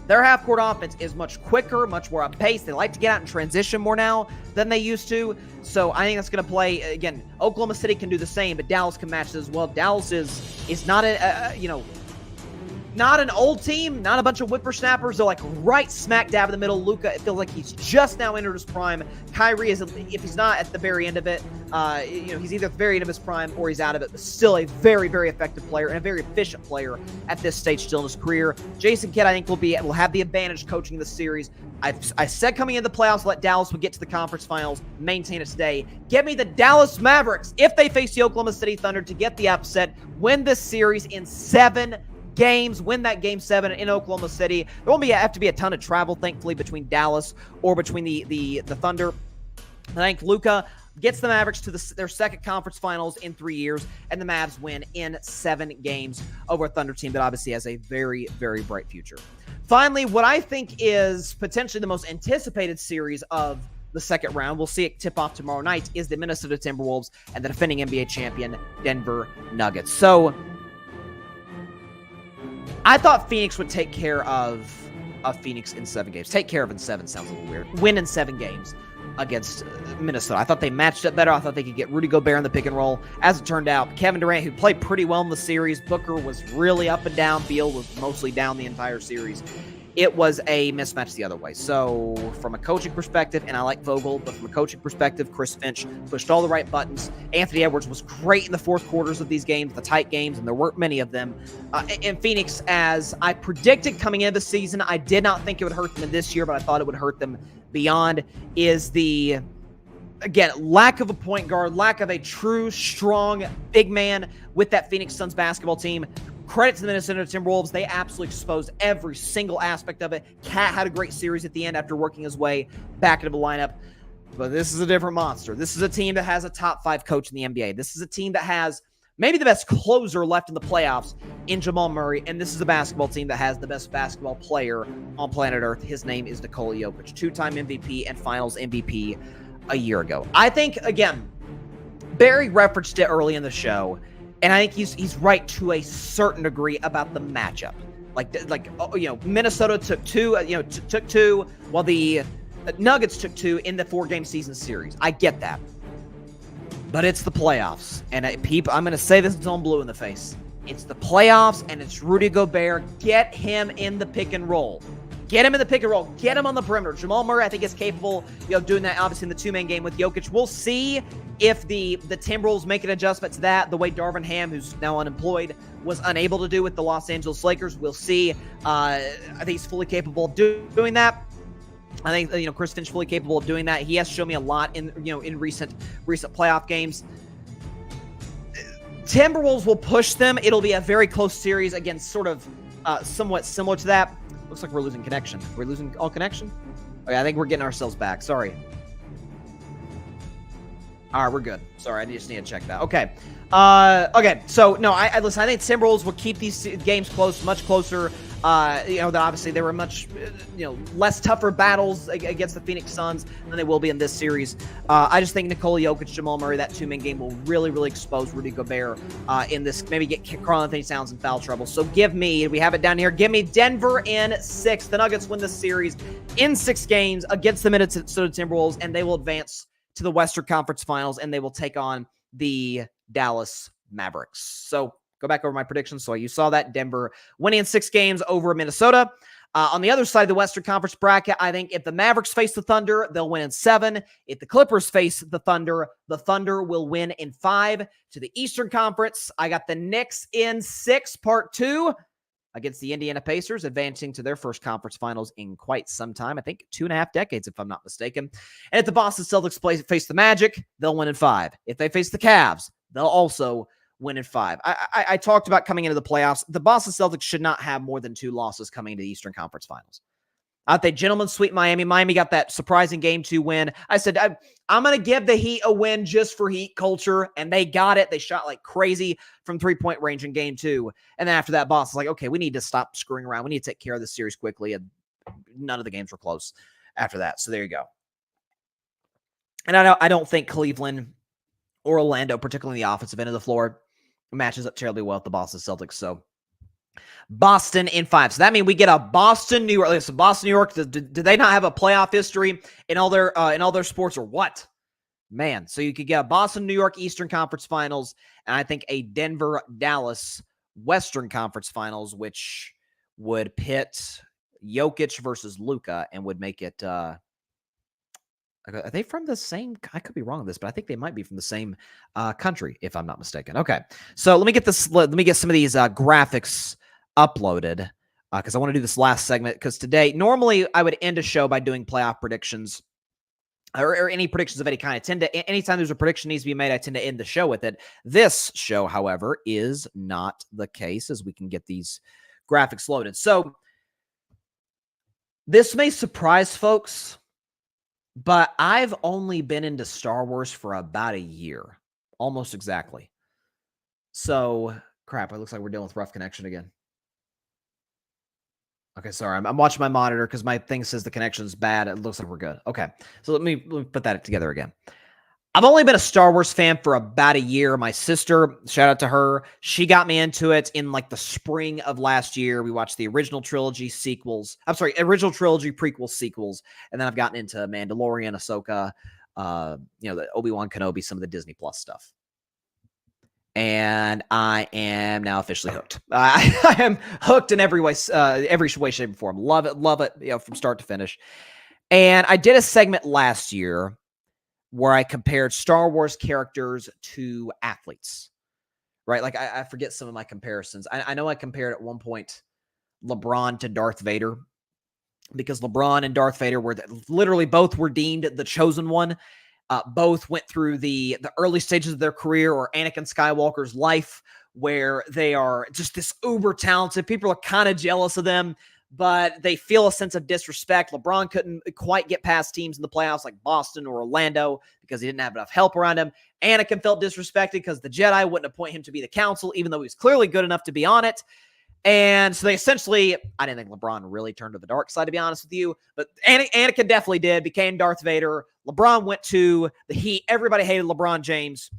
their half-court offense is much quicker, much more up-paced. They like to get out and transition more now than they used to. So I think that's going to play, again, Oklahoma City can do the same, but Dallas can match this as well. Dallas is not not an old team, not a bunch of whippersnappers. They're right smack dab in the middle. Luka, it feels like he's just now entered his prime. Kyrie is, if he's not at the very end of it, he's either at the very end of his prime or he's out of it, but still a very, very effective player and a very efficient player at this stage still in his career. Jason Kidd, I think, will have the advantage coaching the series. I said coming into the playoffs, let Dallas would get to the conference finals, maintain it today. Give me the Dallas Mavericks if they face the Oklahoma City Thunder to get the upset, win this series in 7 games, win that Game 7 in Oklahoma City. There won't have to be a ton of travel, thankfully, between Dallas or between the Thunder. I think Luka gets the Mavericks to their second conference finals in 3 years, and the Mavs win in 7 games over a Thunder team that obviously has a very, very bright future. Finally, what I think is potentially the most anticipated series of the second round, we'll see it tip off tomorrow night, is the Minnesota Timberwolves and the defending NBA champion Denver Nuggets. So I thought Phoenix would take care of Phoenix in 7 games. Take care of in 7 sounds a little weird. Win in 7 games against Minnesota. I thought they matched up better. I thought they could get Rudy Gobert in the pick and roll. As it turned out, Kevin Durant, who played pretty well in the series, Booker was really up and down. Beal was mostly down the entire series. It was a mismatch the other way. So from a coaching perspective, and I like Vogel, but from a coaching perspective, Chris Finch pushed all the right buttons. Anthony Edwards was great in the fourth quarters of these games, the tight games, and there weren't many of them. And Phoenix, as I predicted coming into the season, I did not think it would hurt them this year, but I thought it would hurt them beyond, is the, again, lack of a point guard, lack of a true, strong, big man with that Phoenix Suns basketball team. Credit to the Minnesota Timberwolves. They absolutely exposed every single aspect of it. Cat had a great series at the end after working his way back into the lineup. But this is a different monster. This is a team that has a top 5 coach in the NBA. This is a team that has maybe the best closer left in the playoffs in Jamal Murray. And this is a basketball team that has the best basketball player on planet Earth. His name is Nikola Jokic, 2-time MVP and Finals MVP a year ago. I think, again, Barry referenced it early in the show, and I think he's right to a certain degree about the matchup. Minnesota took 2, took 2, while the Nuggets took 2 in the 4-game season series. I get that. But it's the playoffs. And I'm going to say this until I'm blue in the face. It's the playoffs, and it's Rudy Gobert. Get him in the pick and roll. Get him in the pick and roll. Get him on the perimeter. Jamal Murray, I think, is capable of doing that, obviously, in the 2-man game with Jokic. We'll see if the Timberwolves make an adjustment to that, the way Darvin Ham, who's now unemployed, was unable to do with the Los Angeles Lakers. We'll see. I think he's fully capable of doing that. I think Chris Finch fully capable of doing that. He has shown me a lot in recent playoff games. Timberwolves will push them. It'll be a very close series, again, sort of somewhat similar to that. Looks like we're losing connection. We're losing all connection? Okay, I think we're getting ourselves back. Sorry. All right, we're good. Sorry, I just need to check that. Okay. Okay, so, no, listen, I think Timberwolves will keep these games close, much closer. that obviously there were much, less tougher battles against the Phoenix Suns than they will be in this series. I just think Nikola Jokic, Jamal Murray, that two-man game will really, really expose Rudy Gobert in this, maybe get Karl-Anthony Towns in foul trouble. So we have it down here, give me Denver in 6. The Nuggets win this series in 6 games against the Minnesota Timberwolves, and they will advance to the Western Conference Finals, and they will take on the Dallas Mavericks. So go back over my predictions. So you saw that Denver winning in 6 games over Minnesota. On the other side of the Western Conference bracket, I think if the Mavericks face the Thunder, they'll win in 7. If the Clippers face the Thunder will win in 5. To the Eastern Conference, I got the Knicks in 6, part 2, against the Indiana Pacers, advancing to their first conference finals in quite some time. I think 2.5 decades, if I'm not mistaken. And if the Boston Celtics face the Magic, they'll win in 5. If they face the Cavs, they'll also win in 5. I talked about coming into the playoffs. The Boston Celtics should not have more than 2 losses coming into the Eastern Conference Finals. I thought gentlemen sweep Miami. Miami got that surprising Game 2 win. I said, I'm going to give the Heat a win just for Heat culture, and they got it. They shot like crazy from 3-point range in Game 2. And then after that, Boston's like, okay, we need to stop screwing around. We need to take care of this series quickly, and none of the games were close after that. So there you go. And I don't think Cleveland or Orlando, particularly the offensive end of the floor, matches up terribly well with the Boston Celtics. So Boston in 5. So that means we get a Boston, New York. Listen, Boston, New York, do they not have a playoff history in all their sports or what? Man, so you could get a Boston, New York Eastern Conference Finals, and I think a Denver, Dallas Western Conference Finals, which would pit Jokic versus Luka and would make it, are they from the same? I could be wrong on this, but I think they might be from the same country, if I'm not mistaken. Okay, so let me get this. Let me get some of these graphics uploaded because I want to do this last segment. Because today, normally I would end a show by doing playoff predictions or any predictions of any kind. I tend to, anytime there's a prediction needs to be made, I tend to end the show with it. This show, however, is not the case, as we can get these graphics loaded. So this may surprise folks, but I've only been into Star Wars for about a year, almost exactly. So, crap, it looks like we're dealing with rough connection again. Okay, sorry, I'm watching my monitor because my thing says the connection's bad. It looks like we're good. Okay, so let me put that together again. I've only been a Star Wars fan for about a year. My sister, shout out to her, she got me into it in like the spring of last year. We watched the original trilogy original trilogy prequel sequels, and then I've gotten into Mandalorian, Ahsoka, the Obi-Wan Kenobi, some of the Disney Plus stuff. And I am now officially hooked. I am hooked in every way, shape, and form. Love it, from start to finish. And I did a segment last year where I compared Star Wars characters to athletes, right? Like I forget some of my comparisons. I know I compared at one point LeBron to Darth Vader because LeBron and Darth Vader were literally both were deemed the chosen one. Both went through the early stages of their career, or Anakin Skywalker's life, where they are just this uber talented. People are kind of jealous of them, but they feel a sense of disrespect. LeBron couldn't quite get past teams in the playoffs like Boston or Orlando because he didn't have enough help around him. Anakin felt disrespected because the Jedi wouldn't appoint him to be the council, even though he was clearly good enough to be on it. And so they essentially, I didn't think LeBron really turned to the dark side, to be honest with you, but Anakin definitely did, became Darth Vader. LeBron went to the Heat. Everybody hated LeBron James,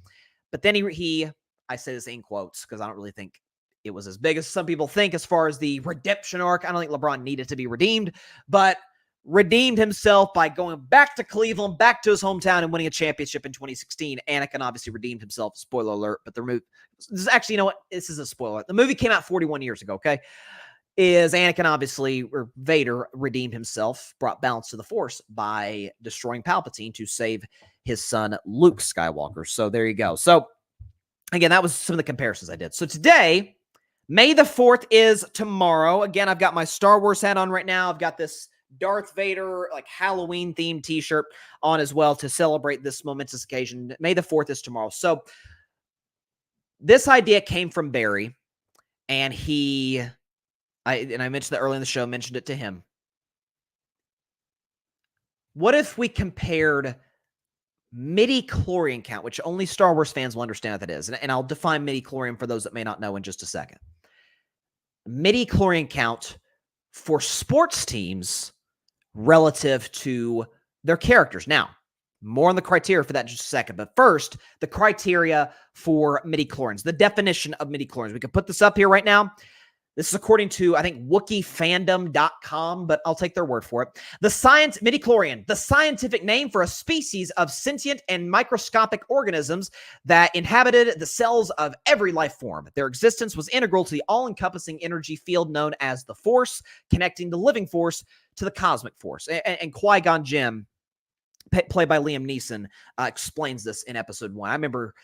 but then I say this in quotes because I don't really think it was as big as some people think as far as the redemption arc. I don't think LeBron needed to be redeemed, but redeemed himself by going back to Cleveland, back to his hometown, and winning a championship in 2016. Anakin obviously redeemed himself. Spoiler alert, but the movie, this is actually, you know what? This is a spoiler. The movie came out 41 years ago, okay? Is Anakin obviously, or Vader, redeemed himself, brought balance to the Force by destroying Palpatine to save his son, Luke Skywalker. So there you go. So again, that was some of the comparisons I did. So today, May the 4th is tomorrow. Again, I've got my Star Wars hat on right now. I've got this Darth Vader, like Halloween themed t-shirt on as well to celebrate this momentous occasion. May the 4th is tomorrow. So this idea came from Barry, and I mentioned that early in the show, mentioned it to him. What if we compared midichlorian count, which only Star Wars fans will understand what that is. And I'll define midichlorian for those that may not know in just a second. Midichlorian count for sports teams relative to their characters. Now, more on the criteria for that in just a second. But first, the criteria for midichlorians, the definition of midichlorians. We can put this up here right now. This is according to, I think, WookieFandom.com, but I'll take their word for it. Midichlorian, the scientific name for a species of sentient and microscopic organisms that inhabited the cells of every life form. Their existence was integral to the all-encompassing energy field known as the Force, connecting the living force to the cosmic force. And Qui-Gon Jinn, played by Liam Neeson, explains this in episode 1. I remember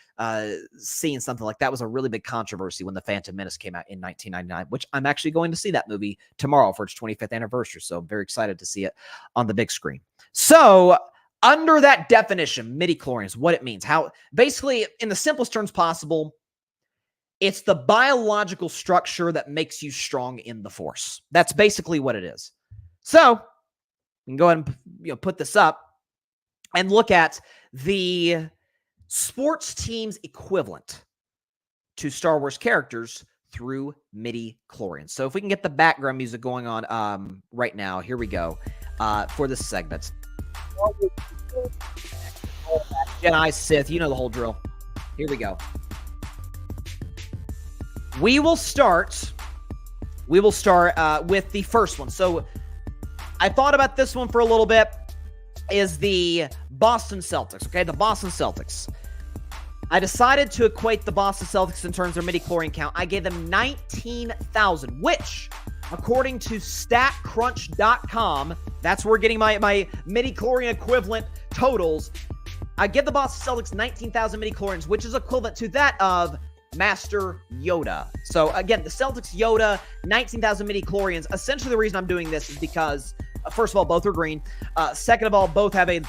seeing something like that was a really big controversy when The Phantom Menace came out in 1999, which I'm actually going to see that movie tomorrow for its 25th anniversary. So I'm very excited to see it on the big screen. So under that definition, midichlorians, what it means, how basically in the simplest terms possible, it's the biological structure that makes you strong in the Force. That's basically what it is. So we can go ahead and put this up and look at the sports team's equivalent to Star Wars characters through midichlorians. So if we can get the background music going on right now, here we go for this segment. Jedi, Sith, you know the whole drill. Here we go. We will start with the first one. So I thought about this one for a little bit. Is the Boston Celtics, okay? The Boston Celtics. I decided to equate the Boston Celtics in terms of their midichlorian count. I gave them 19,000, which, according to StatCrunch.com, that's where we're getting my midichlorian equivalent totals. I give the Boston Celtics 19,000 midichlorians, which is equivalent to that of Master Yoda. So, again, the Celtics Yoda, 19,000 midichlorians. Essentially, the reason I'm doing this is because first of all, both are green. Second of all, both have a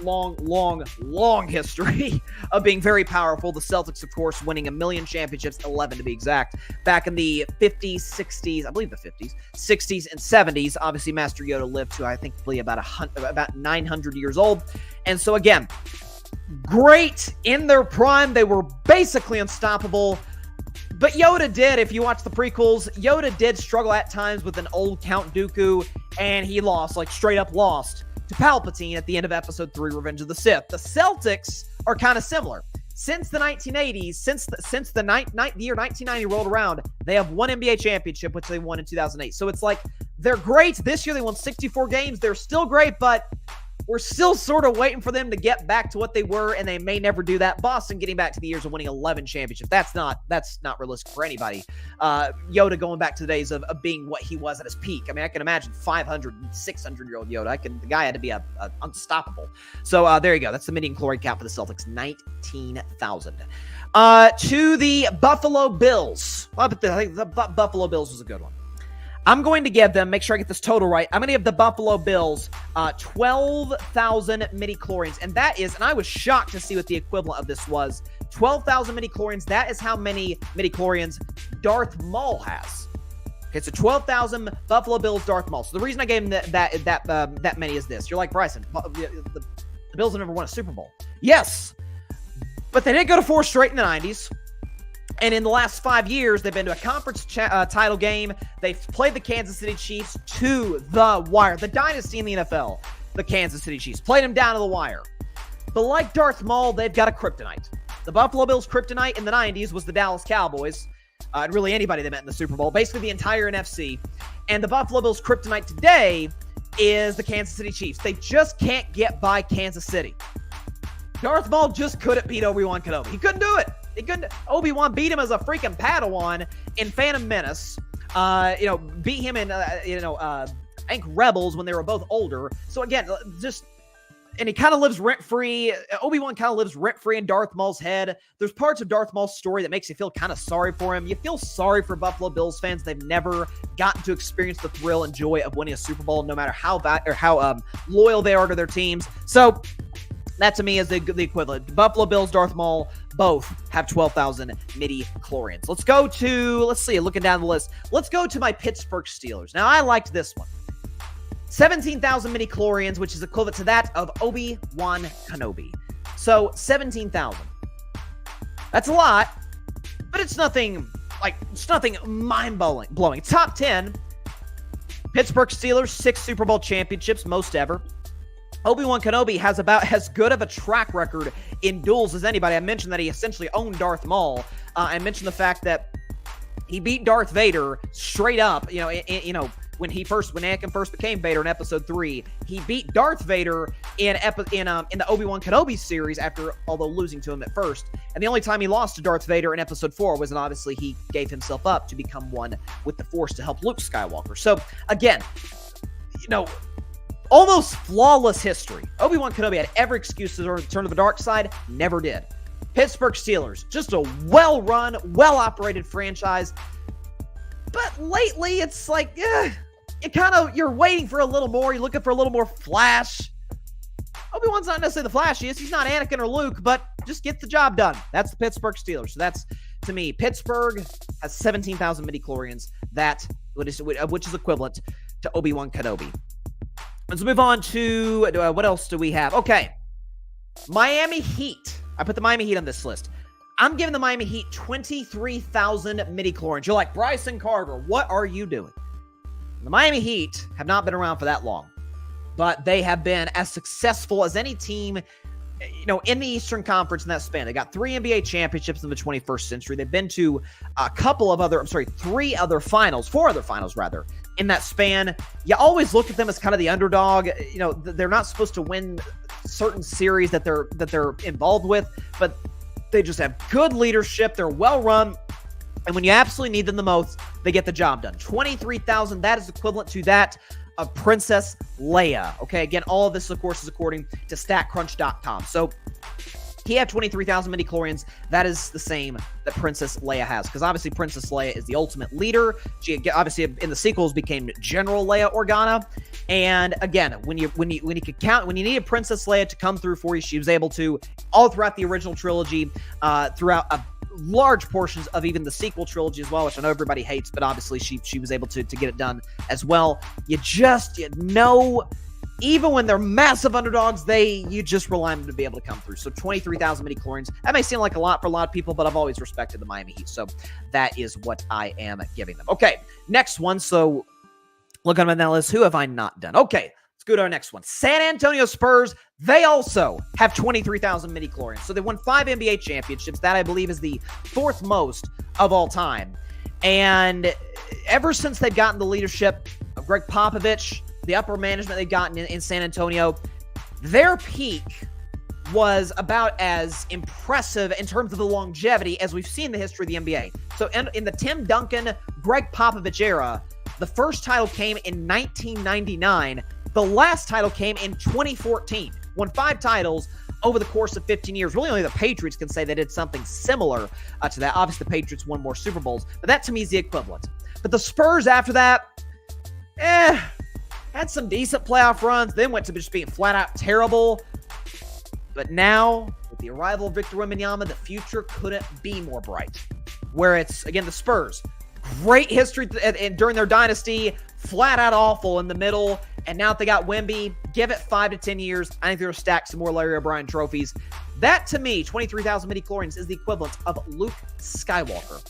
long history of being very powerful. The Celtics, of course, winning 1 million championships, 11 to be exact, back in the 50s, 60s, I believe the 50s, 60s, and 70s. Obviously, Master Yoda lived to, I think, about 900 years old. And so, again, great in their prime. They were basically unstoppable. But Yoda did, if you watch the prequels, Yoda did struggle at times with an old Count Dooku, and he lost, like straight up lost to Palpatine at the end of Episode 3, Revenge of the Sith. The Celtics are kind of similar. Since the 1980s, since the year 1990 rolled around, they have one NBA championship, which they won in 2008. So it's like, they're great. This year they won 64 games. They're still great, but we're still sort of waiting for them to get back to what they were, and they may never do that. Boston getting back to the years of winning 11 championships, that's not realistic for anybody. Yoda going back to the days of being what he was at his peak. I mean, I can imagine 500, 600-year-old Yoda. The guy had to be unstoppable. So there you go. That's the midichlorian count for the Celtics, 19,000. To the Buffalo Bills. I think the Buffalo Bills was a good one. I'm going to give them, make sure I get this total right, I'm going to give the Buffalo Bills 12,000 midichlorians. And that is, and I was shocked to see what the equivalent of this was, 12,000 midichlorians. That is how many midichlorians Darth Maul has. Okay, so 12,000 Buffalo Bills, Darth Maul. So the reason I gave him that many is this. You're like, Bryson, the Bills have never won a Super Bowl. Yes, but they didn't go to 4 straight in the 90s. And in the last 5 years, they've been to a conference title game. They've played the Kansas City Chiefs to the wire. The dynasty in the NFL, the Kansas City Chiefs, played them down to the wire. But like Darth Maul, they've got a kryptonite. The Buffalo Bills' kryptonite in the 90s was the Dallas Cowboys, and really anybody they met in the Super Bowl, basically the entire NFC. And the Buffalo Bills' kryptonite today is the Kansas City Chiefs. They just can't get by Kansas City. Darth Maul just couldn't beat Obi-Wan Kenobi. He couldn't do it. Obi-Wan beat him as a freaking Padawan in Phantom Menace. Beat him in, I think Rebels when they were both older. So again, and he kind of lives rent-free. Obi-Wan kind of lives rent-free in Darth Maul's head. There's parts of Darth Maul's story that makes you feel kind of sorry for him. You feel sorry for Buffalo Bills fans. They've never gotten to experience the thrill and joy of winning a Super Bowl, no matter how loyal they are to their teams. So that to me is the equivalent. Buffalo Bills, Darth Maul, both have 12,000 midichlorians. Looking down the list. Let's go to my Pittsburgh Steelers. Now, I liked this one. 17,000 midichlorians, which is equivalent to that of Obi-Wan Kenobi. So, 17,000. That's a lot, but it's nothing mind-blowing. Top 10, Pittsburgh Steelers, 6 Super Bowl championships, most ever. Obi-Wan Kenobi has about as good of a track record in duels as anybody. I mentioned that he essentially owned Darth Maul. I mentioned the fact that he beat Darth Vader straight up, when Anakin first became Vader in episode 3, he beat Darth Vader in the Obi-Wan Kenobi series although losing to him at first. And the only time he lost to Darth Vader in episode 4 was when obviously he gave himself up to become one with the Force to help Luke Skywalker. So again, almost flawless history. Obi-Wan Kenobi had every excuse to turn to the dark side, never did. Pittsburgh Steelers, just a well-run, well-operated franchise. But lately, it's like, you're waiting for a little more. You're looking for a little more flash. Obi-Wan's not necessarily the flashiest. He's not Anakin or Luke, but just get the job done. That's the Pittsburgh Steelers. So that's, to me, Pittsburgh has 17,000 midichlorians, which is equivalent to Obi-Wan Kenobi. Let's move on to, what else do we have? Okay, Miami Heat. I put the Miami Heat on this list. I'm giving the Miami Heat 23,000 midichlorians. You're like, Bryson Carver, what are you doing? The Miami Heat have not been around for that long, but they have been as successful as any team, in the Eastern Conference in that span. They got 3 NBA championships in the 21st century. They've been to 4 other finals in that span. You always look at them as kind of the underdog. They're not supposed to win certain series that they're involved with, but they just have good leadership. They're well run. And when you absolutely need them the most, they get the job done. 23,000, that is equivalent to that of Princess Leia. Okay, again, all of this, of course, is according to StatCrunch.com. So he had 23,000 midichlorians. That is the same that Princess Leia has, because obviously Princess Leia is the ultimate leader. She obviously in the sequels became General Leia Organa. And again, when you needed Princess Leia to come through for you, she was able to all throughout the original trilogy, throughout large portions of even the sequel trilogy as well, which I know everybody hates, but obviously she was able to get it done as well. Even when they're massive underdogs, you just rely on them to be able to come through. So 23,000 midichlorians. That may seem like a lot for a lot of people, but I've always respected the Miami Heat. So that is what I am giving them. Okay, next one. So looking at that list, who have I not done? Okay, let's go to our next one. San Antonio Spurs. They also have 23,000 midichlorians. So they won 5 NBA championships. That, I believe, is the 4th most of all time. And ever since they've gotten the leadership of Greg Popovich, the upper management they've gotten in San Antonio, their peak was about as impressive in terms of the longevity as we've seen in the history of the NBA. So in the Tim Duncan, Greg Popovich era, the first title came in 1999. The last title came in 2014. Won 5 titles over the course of 15 years. Really, only the Patriots can say they did something similar to that. Obviously, the Patriots won more Super Bowls, but that to me is the equivalent. But the Spurs after that, had some decent playoff runs, then went to just being flat out terrible. But now, with the arrival of Victor Wembanyama, the future couldn't be more bright. Where it's, again, the Spurs. Great history during their dynasty, flat out awful in the middle. And now that they got Wemby, give it 5 to 10 years. I think they're going to stack some more Larry O'Brien trophies. That, to me, 23,000 midichlorians is the equivalent of Luke Skywalker.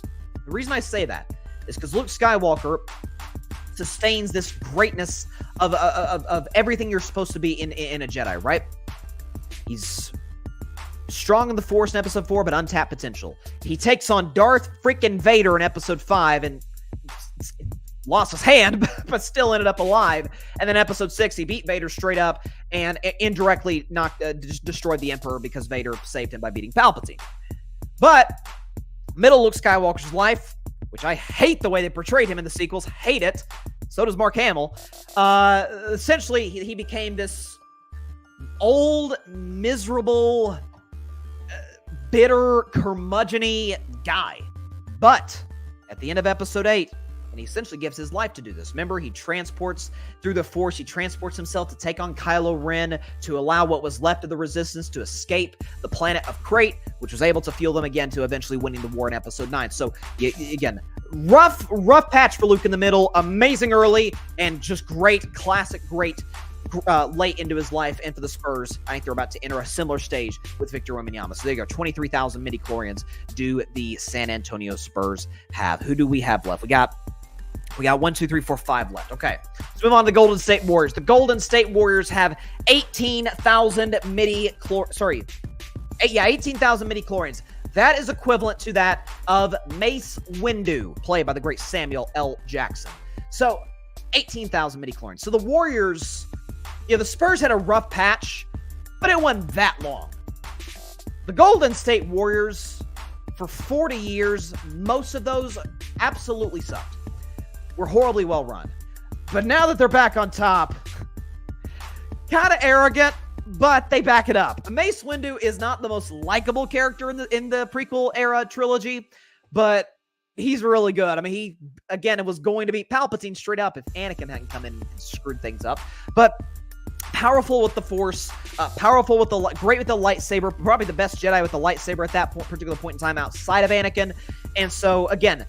The reason I say that is because Luke Skywalker sustains this greatness of everything you're supposed to be in a Jedi, right? He's strong in the Force in episode 4, but untapped potential. He takes on Darth freaking Vader in episode 5 and lost his hand, but still ended up alive. And then episode 6, he beat Vader straight up and indirectly destroyed the Emperor because Vader saved him by beating Palpatine. But middle Luke Skywalker's life, which I hate the way they portrayed him in the sequels, hate it. So does Mark Hamill. Essentially, he became this old, miserable, bitter, curmudgeon-y guy. But at the end of episode 8, and he essentially gives his life to do this. Remember, he transports through the Force. He transports himself to take on Kylo Ren to allow what was left of the Resistance to escape the planet of Crate, which was able to fuel them again to eventually winning the war in episode 9. So, again, rough patch for Luke in the middle. Amazing early and just great, classic, great late into his life. And for the Spurs, I think they're about to enter a similar stage with Victor Wembanyama. So there you go, 23,000 midichlorians do the San Antonio Spurs have. Who do we have left? We got We got 1, 2, 3, 4, 5 left. Okay. Let's move on to the Golden State Warriors. The Golden State Warriors have 18,000 midichlorians. That is equivalent to that of Mace Windu, played by the great Samuel L. Jackson. So, 18,000 midichlorians. So the Warriors, the Spurs had a rough patch, but it wasn't that long. The Golden State Warriors, for 40 years, most of those absolutely sucked. Were horribly well run. But now that they're back on top, kind of arrogant, but they back it up. Mace Windu is not the most likable character in the prequel era trilogy, but he's really good. I mean, it was going to be Palpatine straight up if Anakin hadn't come in and screwed things up. But powerful with the Force, great with the lightsaber, probably the best Jedi with the lightsaber at that particular point in time outside of Anakin. And so, again,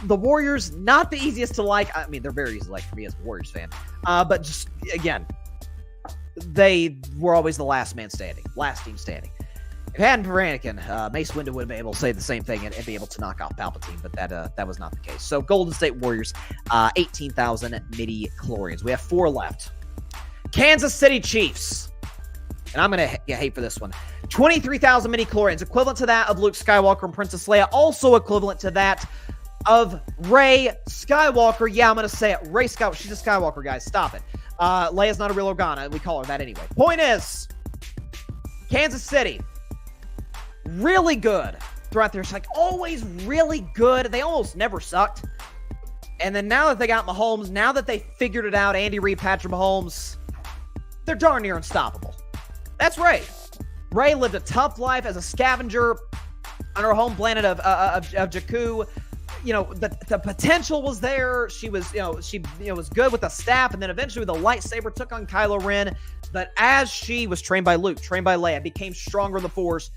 the Warriors, not the easiest to like. I mean, they're very easy to like for me as a Warriors fan. But just, again, they were always the last team standing. If it hadn't been for Anakin, Mace Windu would have been able to say the same thing and be able to knock off Palpatine, but that was not the case. So Golden State Warriors, 18,000 midichlorians. We have 4 left. Kansas City Chiefs. And I'm going to get hate for this one. 23,000 midichlorians, equivalent to that of Luke Skywalker and Princess Leia, also equivalent to that of Rey Skywalker. Yeah, I'm going to say it. Rey Skywalker. She's a Skywalker, guys. Stop it. Leia's not a real Organa. We call her that anyway. Point is, Kansas City, really good throughout their, always really good. They almost never sucked. And then now that they got Mahomes, now that they figured it out, Andy Reid, Patrick Mahomes, they're darn near unstoppable. That's Rey. Rey lived a tough life as a scavenger on her home planet of Jakku. The potential was there. She was, was good with the staff, and then eventually with the lightsaber took on Kylo Ren. But as she was trained by Luke, trained by Leia, became stronger in the Force,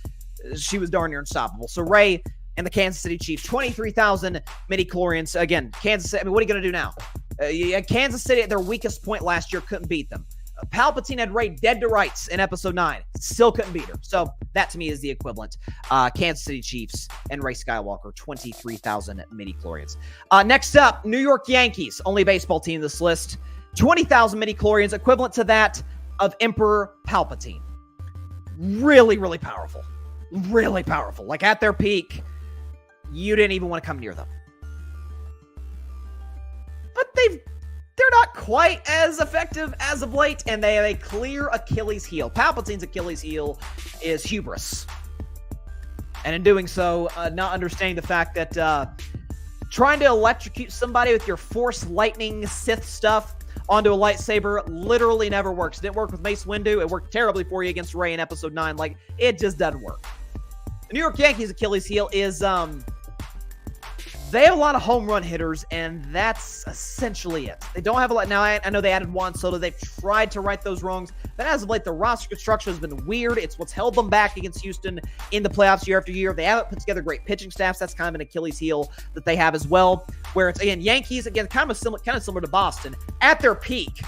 she was darn near unstoppable. So Rey and the Kansas City Chiefs, 23,000 midichlorians. Again, Kansas City, what are you going to do now? Kansas City at their weakest point last year couldn't beat them. Palpatine had Rey dead to rights in Episode 9. Still couldn't beat her. So that to me is the equivalent. Kansas City Chiefs and Rey Skywalker, 23,000 midichlorians. Next up, New York Yankees, only baseball team in this list. 20,000 midichlorians, equivalent to that of Emperor Palpatine. Really, really powerful. Really powerful. Like at their peak, you didn't even want to come near them. But they're not quite as effective as of late, and they have a clear Achilles heel. Palpatine's Achilles heel is hubris. And in doing so, not understanding the fact that trying to electrocute somebody with your Force lightning Sith stuff onto a lightsaber literally never works. It didn't work with Mace Windu. It worked terribly for you against Rey in Episode 9. Like, it just doesn't work. The New York Yankees' Achilles heel is, they have a lot of home run hitters, and that's essentially it. They don't have a lot. Now, I know they added Juan Soto. They've tried to right those wrongs, but as of late, the roster construction has been weird. It's what's held them back against Houston in the playoffs year after year. They haven't put together great pitching staffs. That's kind of an Achilles heel that they have as well, where it's, again, Yankees, again, kind of similar to Boston. At their peak,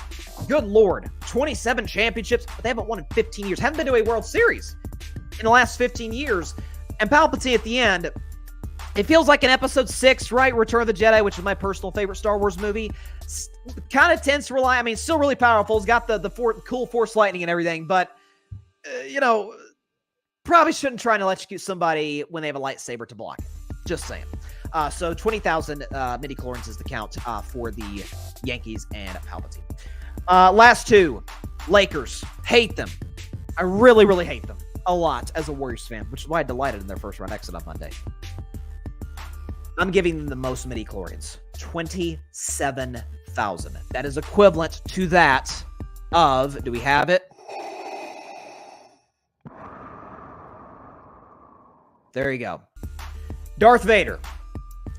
good Lord, 27 championships, but they haven't won in 15 years. Haven't been to a World Series in the last 15 years. And Palpatine at the end, it feels like in Episode 6, right? Return of the Jedi, which is my personal favorite Star Wars movie. Kind of tends to rely, still really powerful. It's got the cool Force lightning and everything, but, probably shouldn't try and electrocute somebody when they have a lightsaber to block it. Just saying. So 20,000 midichlorians is the count for the Yankees and Palpatine. Last two, Lakers. Hate them. I really, really hate them a lot as a Warriors fan, which is why I delighted in their first round exit on Monday. I'm giving them the most midichlorians, 27,000. That is equivalent to that of, do we have it? There you go. Darth Vader,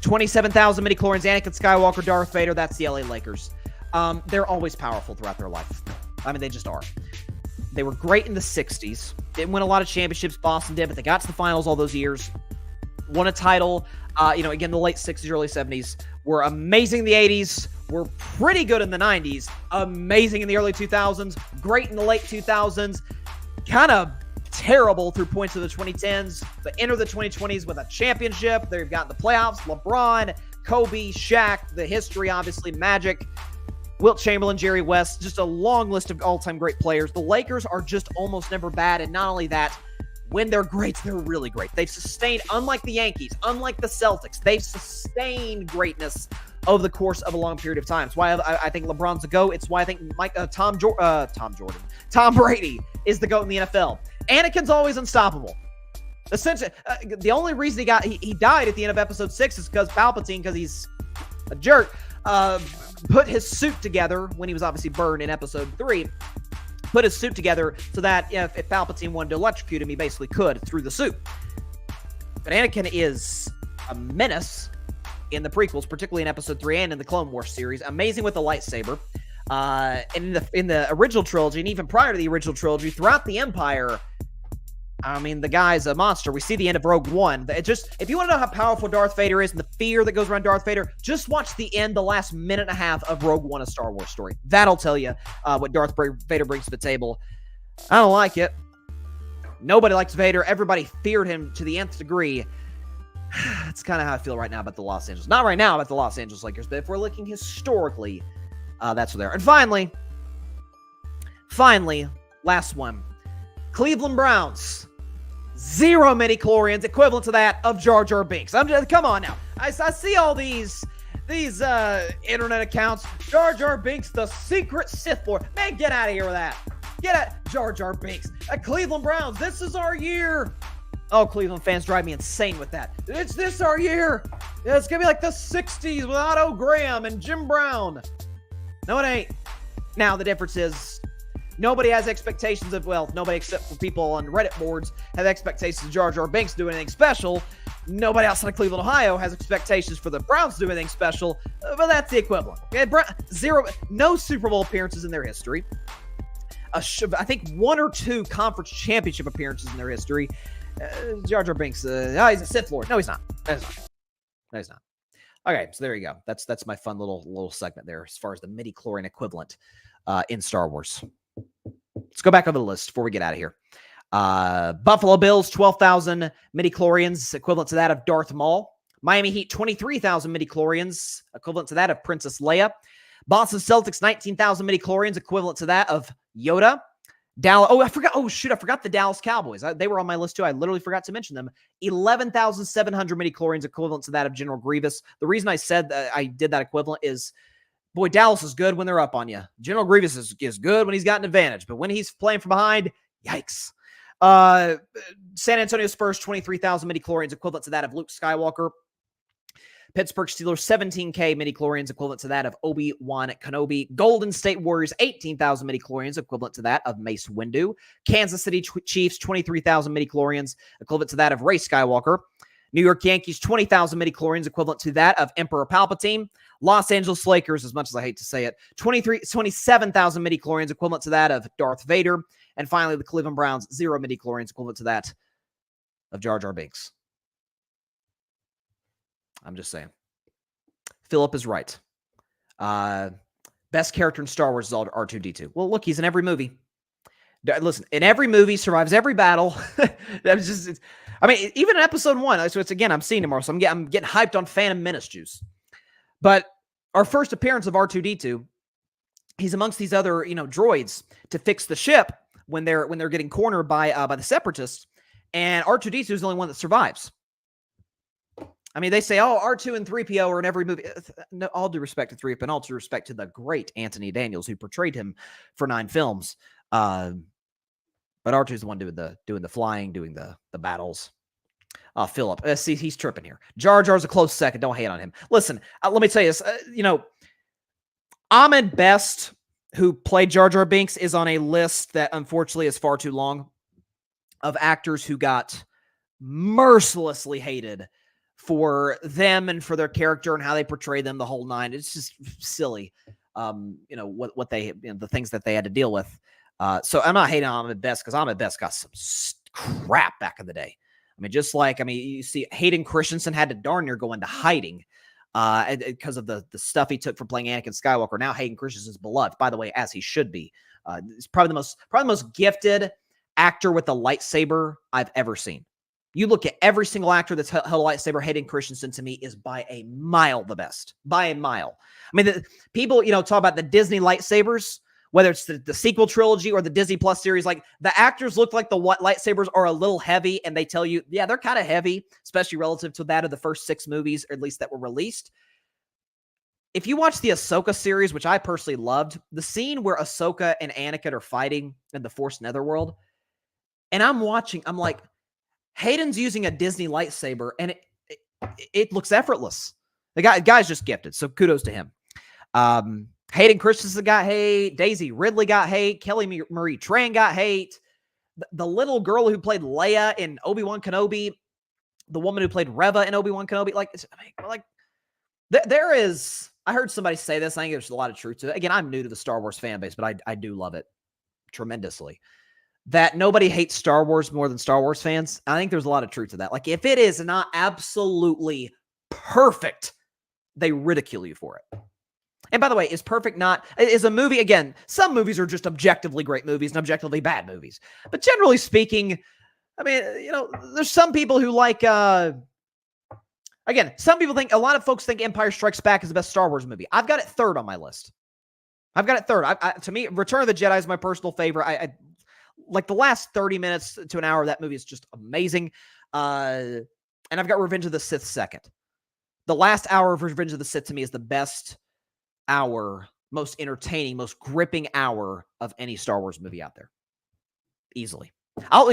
27,000 midichlorians. Anakin Skywalker, Darth Vader, that's the LA Lakers. They're always powerful throughout their life. They just are. They were great in the 60s. Didn't win a lot of championships. Boston did, but they got to the finals all those years. Won a title. Again, the late 60s, early 70s. Were amazing in the 80s. Were pretty good in the 90s. Amazing in the early 2000s. Great in the late 2000s. Kind of terrible through points of the 2010s. But enter the 2020s with a championship. They've got the playoffs. LeBron. Kobe, Shaq, the history, obviously, Magic, Wilt Chamberlain, Jerry West, just a long list of all-time great players. The Lakers are just almost never bad, and not only that, when they're great, they're really great. They've sustained, unlike the Yankees, unlike the Celtics, they've sustained greatness over the course of a long period of time. It's why I think LeBron's the GOAT. It's why I think Tom Brady is the GOAT in the NFL. Anakin's always unstoppable. Essentially, the only reason he died at the end of episode 6 is because Palpatine, because he's a jerk, put his suit together when he was obviously burned in episode 3. Put his suit together so that if Palpatine wanted to electrocute him, he basically could through the suit. But Anakin is a menace in the prequels, particularly in episode 3 and in the Clone Wars series. Amazing with the lightsaber. And in the original trilogy, and even prior to the original trilogy, throughout the Empire, I mean, the guy's a monster. We see the end of Rogue One. If you want to know how powerful Darth Vader is and the fear that goes around Darth Vader, just watch the last minute and a half of Rogue One, a Star Wars story. That'll tell you what Darth Vader brings to the table. I don't like it. Nobody likes Vader. Everybody feared him to the nth degree. That's kind of how I feel right now about the Los Angeles. Not right now about the Los Angeles Lakers, but if we're looking historically, that's what they are. And finally, last one. Cleveland Browns. 0 midichlorians, equivalent to that of Jar Jar Binks. Come on now. I see all these internet accounts. Jar Jar Binks, the secret Sith Lord. Man, get out of here with that. Get out, Jar Jar Binks. Cleveland Browns, this is our year. Oh, Cleveland fans drive me insane with that. It's this our year. Yeah, it's going to be like the 60s with Otto Graham and Jim Brown. No, it ain't. Now, the difference is nobody has expectations of, nobody except for people on Reddit boards have expectations of Jar Jar Binks to do anything special. Nobody outside of Cleveland, Ohio has expectations for the Browns to do anything special, but that's the equivalent. Okay, no Super Bowl appearances in their history. I think 1 or 2 conference championship appearances in their history. Jar Jar Binks, he's a Sith Lord. No, he's not. No, he's not. Okay, so there you go. That's my fun little segment there as far as the midichlorian equivalent in Star Wars. Let's go back over the list before we get out of here. Buffalo Bills, 12,000 midichlorians, equivalent to that of Darth Maul. Miami Heat, 23,000 midichlorians, equivalent to that of Princess Leia. Boston Celtics, 19,000 midichlorians, equivalent to that of Yoda. I forgot the Dallas Cowboys. They were on my list too. I literally forgot to mention them. 11,700 midichlorians, equivalent to that of General Grievous. The reason I said that I did that equivalent is, boy, Dallas is good when they're up on you. General Grievous is good when he's got an advantage, but when he's playing from behind, yikes. San Antonio Spurs, 23,000 midichlorians, equivalent to that of Luke Skywalker. Pittsburgh Steelers, 17K midichlorians, equivalent to that of Obi-Wan Kenobi. Golden State Warriors, 18,000 midichlorians, equivalent to that of Mace Windu. Kansas City Chiefs, 23,000 midichlorians, equivalent to that of Rey Skywalker. New York Yankees, 20,000 midichlorians, equivalent to that of Emperor Palpatine. Los Angeles Lakers, as much as I hate to say it, 27,000 midichlorians, equivalent to that of Darth Vader. And finally, the Cleveland Browns, 0 midichlorians, equivalent to that of Jar Jar Binks. I'm just saying. Philip is right. Best character in Star Wars is R2-D2. Well, look, he's in every movie. Listen, in every movie, survives every battle. Even in episode 1. So it's, again, I'm seeing tomorrow, so I'm getting hyped on Phantom Menace juice. But our first appearance of R2-D2, he's amongst these other, droids to fix the ship when they're getting cornered by the Separatists, and R2-D2 is the only one that survives. They say, R2 and 3PO are in every movie. No, all due respect to 3PO, and all due respect to the great Anthony Daniels, who portrayed him for 9 films. But R2 is the one doing the flying, doing the battles. Philip, see, he's tripping here. Jar Jar's a close second. Don't hate on him. Listen, let me tell you this. Ahmed Best, who played Jar Jar Binks, is on a list that unfortunately is far too long of actors who got mercilessly hated for them and for their character and how they portray them, the whole 9. It's just silly. What they, the things that they had to deal with. So I'm not hating on Ahmed Best, because Ahmed Best got some crap back in the day. You see Hayden Christensen had to darn near go into hiding because of the stuff he took for playing Anakin Skywalker. Now Hayden Christensen's beloved, by the way, as he should be. He's probably the most gifted actor with a lightsaber I've ever seen. You look at every single actor that's held a lightsaber, Hayden Christensen to me is by a mile the best. By a mile. I mean, people, talk about the Disney lightsabers, whether it's the sequel trilogy or the Disney Plus series. Like, the actors look like the lightsabers are a little heavy, and they tell you, yeah, they're kind of heavy, especially relative to that of the first 6 movies, or at least that were released. If you watch the Ahsoka series, which I personally loved, the scene where Ahsoka and Anakin are fighting in the Force Netherworld, and I'm like, Hayden's using a Disney lightsaber, and it looks effortless. The guy's just gifted, so kudos to him. Hayden Christensen got hate. Daisy Ridley got hate. Kelly Marie Tran got hate. The little girl who played Leia in Obi-Wan Kenobi, the woman who played Reva in Obi-Wan Kenobi, there is... I heard somebody say this. I think there's a lot of truth to it. Again, I'm new to the Star Wars fan base, but I do love it tremendously. That nobody hates Star Wars more than Star Wars fans. I think there's a lot of truth to that. Like, if it is not absolutely perfect, they ridicule you for it. And by the way, is a movie, again, some movies are just objectively great movies and objectively bad movies. But generally speaking, I mean, there's some people who like, again, some people think, a lot of folks think Empire Strikes Back is the best Star Wars movie. I've got it third on my list. I've got it third. To me, Return of the Jedi is my personal favorite. I like the last 30 minutes to an hour of that movie is just amazing. And I've got Revenge of the Sith second. The last hour of Revenge of the Sith to me is the best hour, most entertaining, most gripping hour of any Star Wars movie out there. Easily.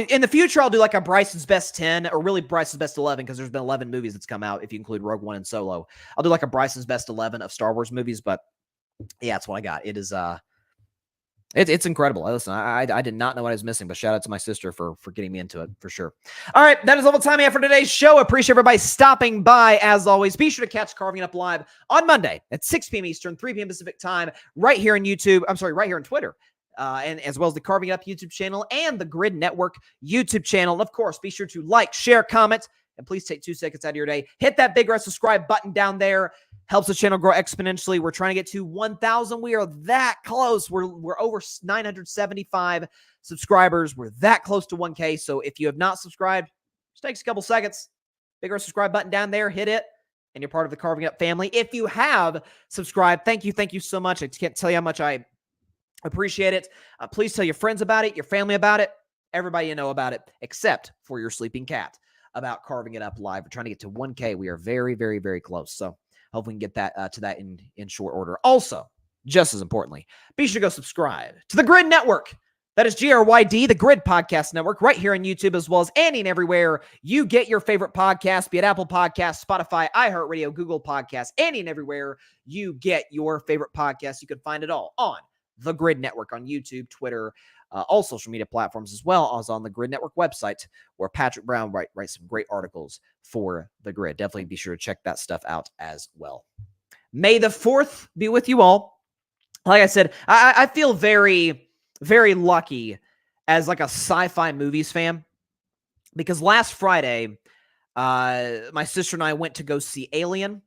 In the future, I'll do like a Bryson's Best 10, or really Bryson's Best 11, because there's been 11 movies that's come out, if you include Rogue One and Solo. I'll do like a Bryson's Best 11 of Star Wars movies, but yeah, that's what I got. It is, it's incredible. Listen, I did not know what I was missing, but shout out to my sister for getting me into it, for sure. All right, that is all the time I have for today's show. Appreciate everybody stopping by, as always. Be sure to catch Carving It Up Live on Monday at 6 p.m. Eastern, 3 p.m. Pacific time, right here on YouTube. I'm sorry, right here on Twitter. And as well as the Carving It Up YouTube channel and the Grid Network YouTube channel. And of course, be sure to like, share, comment, and please take 2 seconds out of your day. Hit that big red subscribe button down there. Helps the channel grow exponentially. We're trying to get to 1,000. We are that close. We're over 975 subscribers. We're that close to 1K. So if you have not subscribed, just takes a couple seconds. Big red subscribe button down there. Hit it, and you're part of the Carving It Up family. If you have subscribed, thank you so much. I can't tell you how much I appreciate it. Please tell your friends about it, your family about it, everybody you know about it, except for your sleeping cat, about Carving It Up Live. We're trying to get to 1K. We are very, very, very close. So hopefully we can get that to that in short order. Also, just as importantly, be sure to go subscribe to the Grid Network. That is GRYD, the Grid Podcast Network, right here on YouTube, as well as any and everywhere you get your favorite podcast, be it Apple Podcasts, Spotify, iHeartRadio, Google Podcasts, any and everywhere you get your favorite podcasts. You can find it all on the Grid Network on YouTube, Twitter, all social media platforms, as well as on the Grid Network website, where Patrick Brown writes some great articles for the Grid. Definitely be sure to check that stuff out as well. May the 4th be with you all. Like I said, I feel very, very lucky as like a sci-fi movies fan, because last Friday, my sister and I went to go see Alien,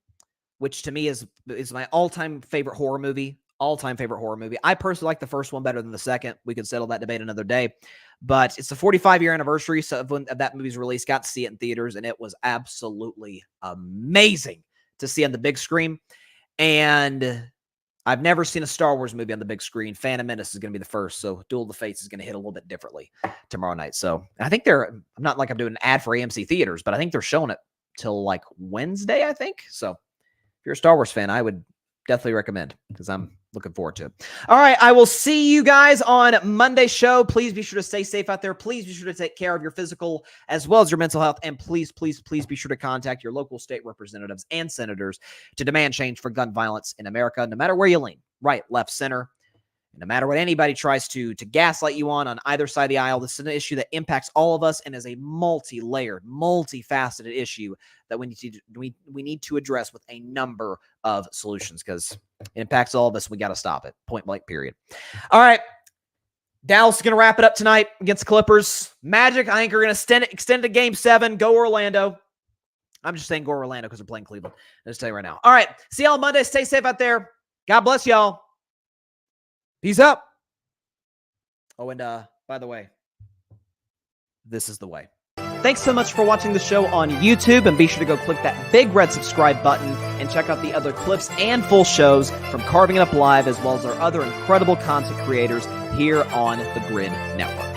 which to me is my all-time favorite horror movie. All-time favorite horror movie. I personally like the first one better than the second. We could settle that debate another day. But it's the 45-year anniversary of when that movie's release. Got to see it in theaters, and it was absolutely amazing to see on the big screen. And I've never seen a Star Wars movie on the big screen. Phantom Menace is going to be the first, so Duel of the Fates is going to hit a little bit differently tomorrow night. So I think I'm not like I'm doing an ad for AMC theaters, but I think they're showing it till like Wednesday, I think. So if you're a Star Wars fan, I would definitely recommend, because I'm looking forward to it. All right, I will see you guys on Monday's show. Please be sure to stay safe out there. Please be sure to take care of your physical as well as your mental health. And please, please, please be sure to contact your local state representatives and senators to demand change for gun violence in America, no matter where you lean, right, left, center. No matter what anybody tries to gaslight you on either side of the aisle, this is an issue that impacts all of us and is a multi-layered, multifaceted issue that we need to address with a number of solutions, because it impacts all of us. We got to stop it. Point blank, period. All right. Dallas is going to wrap it up tonight against the Clippers. Magic, I think, are going to extend to Game 7. Go Orlando. I'm just saying go Orlando because they're playing Cleveland. I'll just tell you right now. All right. See y'all Monday. Stay safe out there. God bless y'all. Peace out. Oh, and by the way, this is the way. Thanks so much for watching the show on YouTube, and be sure to go click that big red subscribe button and check out the other clips and full shows from Carving It Up Live, as well as our other incredible content creators here on the Grid Network.